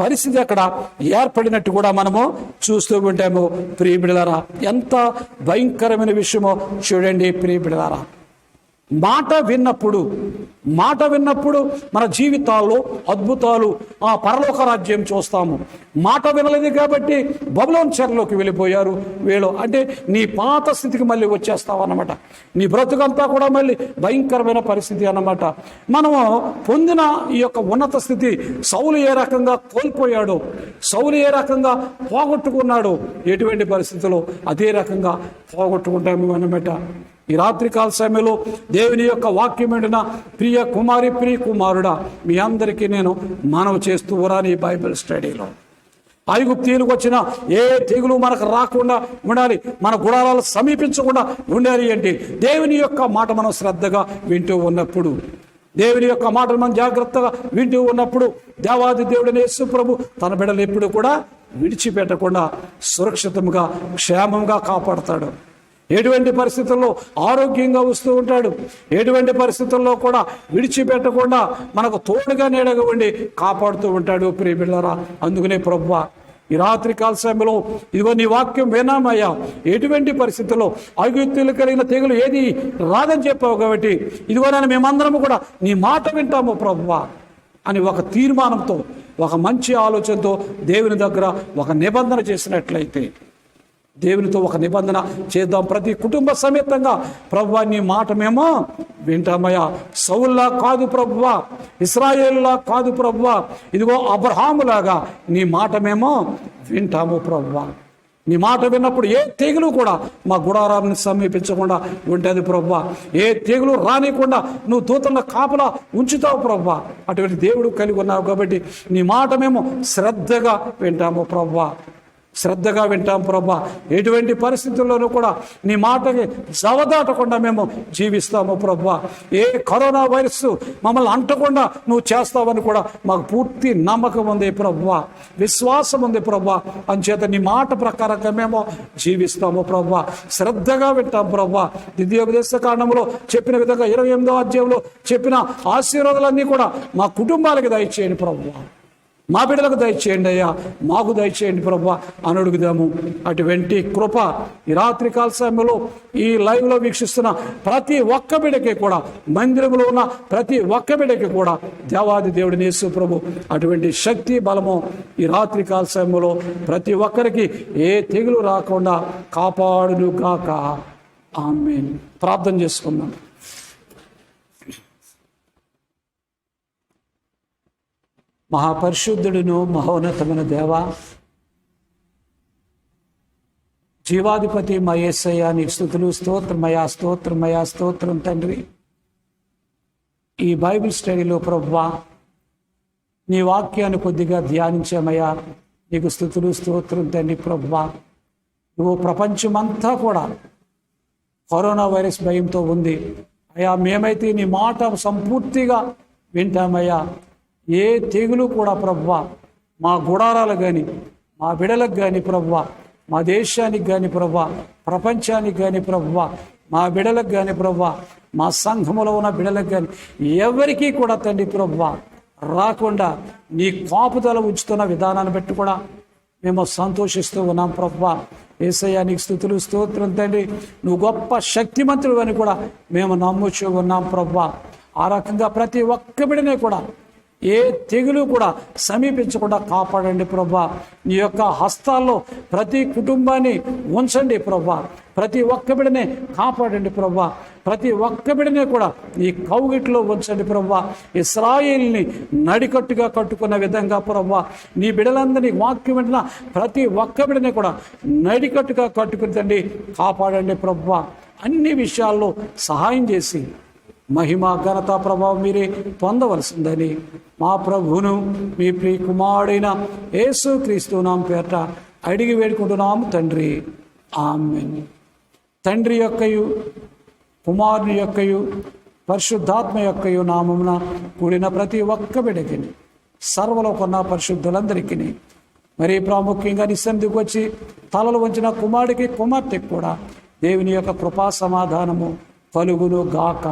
పరిస్థితి అక్కడ ఏర్పడినట్టు కూడా మనము చూస్తూ ఉంటాము. ప్రియ బిడ్డలారా, ఎంత భయంకరమైన విషయమో చూడండి. ప్రియ బిడ్డలారా, మాట విన్నప్పుడు మన జీవితాల్లో అద్భుతాలు, ఆ పరలోక రాజ్యం చూస్తాము. మాట వినలేదు కాబట్టి బబులోను చెరలోకి వెళ్ళిపోయారు వీళ్ళు. అంటే నీ పాత స్థితికి మళ్ళీ వచ్చేస్తావు అన్నమాట. నీ బ్రతుకంతా కూడా మళ్ళీ భయంకరమైన పరిస్థితి అన్నమాట. మనము పొందిన ఈ యొక్క ఉన్నత స్థితి సౌలు ఏ రకంగా కోల్పోయాడు, సౌలు ఏ రకంగా పోగొట్టుకున్నాడు, ఎటువంటి పరిస్థితుల్లో అదే రకంగా పోగొట్టుకుంటాము అన్నమాట. ఈ రాత్రికాల సమయంలో దేవుని యొక్క వాక్యం వింటున్న ప్రియ కుమారి, ప్రియ కుమారుడా, మీ అందరికీ నేను మనవి చేస్తూ ఉన్నాను. ఈ బైబిల్ స్టడీలో ఐగుప్తీయులకు వచ్చిన ఏ తెగులు మనకు రాకుండా ఉండాలి, మన గుడారాలు సమీపించకుండా ఉండాలి అంటే దేవుని యొక్క మాట మనం శ్రద్ధగా వింటూ ఉన్నప్పుడు, దేవుని యొక్క మాటలు మనం జాగ్రత్తగా వింటూ ఉన్నప్పుడు దేవాది దేవుడైన యేసు ప్రభు తన బిడ్డలు ఎప్పుడు కూడా విడిచిపెట్టకుండా సురక్షితంగా క్షేమంగా కాపాడుతాడు. ఎటువంటి పరిస్థితుల్లో ఆరోగ్యంగా వస్తూ ఉంటాడు, ఎటువంటి పరిస్థితుల్లో కూడా విడిచిపెట్టకుండా మనకు తోడుగా నీడగా ఉండి కాపాడుతూ ఉంటాడు. ప్రియ బిడ్డలారా, అందుకనే ప్రభువా ఈ రాత్రికాల సమయంలో ఇదిగో నీ వాక్యం వినామయ్యా, ఎటువంటి పరిస్థితుల్లో ఐగుప్తీయులకు కలిగిన తెగులు ఏది రాదని చెప్పావు కాబట్టి ఇదిగో నేను మేమందరము కూడా నీ మాట వింటాము ప్రభువా అని ఒక తీర్మానంతో ఒక మంచి ఆలోచనతో దేవుని దగ్గర ఒక నిబంధన చేసినట్లయితే, దేవునితో ఒక నిబంధన చేద్దాం. ప్రతి కుటుంబ సమేతంగా ప్రభువా నీ మాట మేము వింటామయ్యా. సౌల్లా కాదు ప్రభువా, ఇశ్రాయేలులా కాదు ప్రభువా, ఇదిగో అబ్రహాములాగా నీ మాట మేము వింటాము ప్రభువా. నీ మాట విన్నప్పుడు ఏ తెగులు కూడా మా గుడారాన్ని సమీపించకుండా ఉంటుంది ప్రభువా. ఏ తెగులు రానికుండా నువ్వు దూతల కాపలా ఉంచుతావు ప్రభువా. అటువంటి దేవుడు కలిగి ఉన్నావు కాబట్టి నీ మాట మేము శ్రద్ధగా వింటాము ప్రభువా, శ్రద్ధగా వింటాం ప్రభా. ఎటువంటి పరిస్థితుల్లోనూ కూడా నీ మాటకి జవదాటకుండా మేము జీవిస్తాము ప్రభా. ఏ కరోనా వైరస్ మమ్మల్ని అంటకుండా నువ్వు చేస్తావని కూడా మాకు పూర్తి నమ్మకం ఉంది ప్రభా, విశ్వాసం ఉంది ప్రభా. అంచేత నీ మాట ప్రకారంగా మేము జీవిస్తాము ప్రభా, శ్రద్ధగా వింటాం ప్రభా. ద్వితీయోపదేశ కాండంలో చెప్పిన విధంగా 28వ అధ్యాయంలో చెప్పిన ఆశీర్వాదాలన్నీ కూడా మా కుటుంబాలకి దయచేయండి ప్రభా, మా బిడ్డలకు దయచేయండి అయ్యా, మాకు దయచేయండి ప్రభా అని అడుగుదాము. అటువంటి కృప ఈ రాత్రికాల సమయంలో ఈ లైవ్లో వీక్షిస్తున్న ప్రతి ఒక్క బిడ్డకి కూడా, మందిరంలో ఉన్న ప్రతి ఒక్క బిడ్డకి కూడా దేవాది దేవుడిని యేసు ప్రభు అటువంటి శక్తి బలము ఈ రాత్రికాల సమయంలో ప్రతి ఒక్కరికి ఏ తెగులు రాకుండా కాపాడును గాక. ఆమేన్. ప్రార్థన చేసుకుందాం. మహాపరిశుద్ధుడును మహోన్నతమైన దేవ, జీవాధిపతి మా యేసయ్య నీకు స్తుతులు, స్తోత్రమయా స్తోత్రమయా స్తోత్రం తండ్రి. ఈ బైబిల్ స్టడీలో ప్రభువా నీ వాక్యాన్ని కొద్దిగా ధ్యానించామయ్యా, నీకు స్తుతులు స్తోత్రం తండ్రి. ప్రభువా నువ్వు ప్రపంచమంతా కూడా కరోనా వైరస్ భయంతో ఉంది అయ్యా. మేమైతే నీ మాట సంపూర్తిగా వింటామయ్యా. ఏ తెగులు కూడా ప్రభువా మా గుడారాలకు కానీ, మా బిడలకు కానీ ప్రభువా, మా దేశానికి కానీ ప్రభువా, ప్రపంచానికి కానీ ప్రభువా, మా బిడలకు కానీ ప్రభువా, మా సంఘములో ఉన్న బిడలకు కానీ ఎవరికీ కూడా తండ్రి ప్రభువా రాకుండా నీ కాపుదల ఉంచుతున్న విధానాన్ని బట్టి కూడా మేము సంతోషిస్తూ ఉన్నాం ప్రభువా. యేసయ్య నీకు స్తుతులు స్తోత్రం తండ్రి. నువ్వు గొప్ప శక్తిమంతుడు అని కూడా మేము నమ్ముచూ ఉన్నాం ప్రభువా. ఆ రకంగా ప్రతి ఒక్క బిడనే కూడా ఏ తెగులు కూడా సమీపించకుండా కాపాడండి ప్రభా. నీ యొక్క హస్తాల్లో ప్రతి కుటుంబాన్ని ఉంచండి ప్రభా. ప్రతి ఒక్క బిడనే కాపాడండి ప్రభా. ప్రతి ఒక్క బిడనే కూడా నీ కౌగిట్లో ఉంచండి ప్రభా. ఇశ్రాయేలుని నడికట్టుగా కట్టుకున్న విధంగా ప్రభా నీ బిడలందరినీ వాక్యం వింటున్న ప్రతి ఒక్క బిడనే కూడా నడికట్టుగా కట్టుకుని తండ్రి కాపాడండి ప్రభా. అన్ని విషయాల్లో సహాయం చేసి మహిమ ఘనత ప్రభావం మీరే పొందవలసిందని మా ప్రభువును మీ ప్రియ కుమారుడైన యేసు క్రీస్తు నామమున పేరట అడిగి వేడుకుంటున్నాము తండ్రి. ఆమేన్. తండ్రి యొక్కయు కుమారుని యొక్కయు పరిశుద్ధాత్మ యొక్కయు నామమున కూడిన ప్రతి ఒక్క బిడ్డకి, సర్వలోకన్న పరిశుద్ధులందరికీ, మరి ప్రాముఖ్యంగా నిస్సందికి వచ్చి తలలు వంచిన కుమారుడికి కుమార్తెకి కూడా దేవుని యొక్క కృపా సమాధానము కలుగును గాక.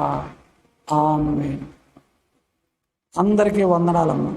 ఆమేన్. అందరికీ వందనాలమ్మా.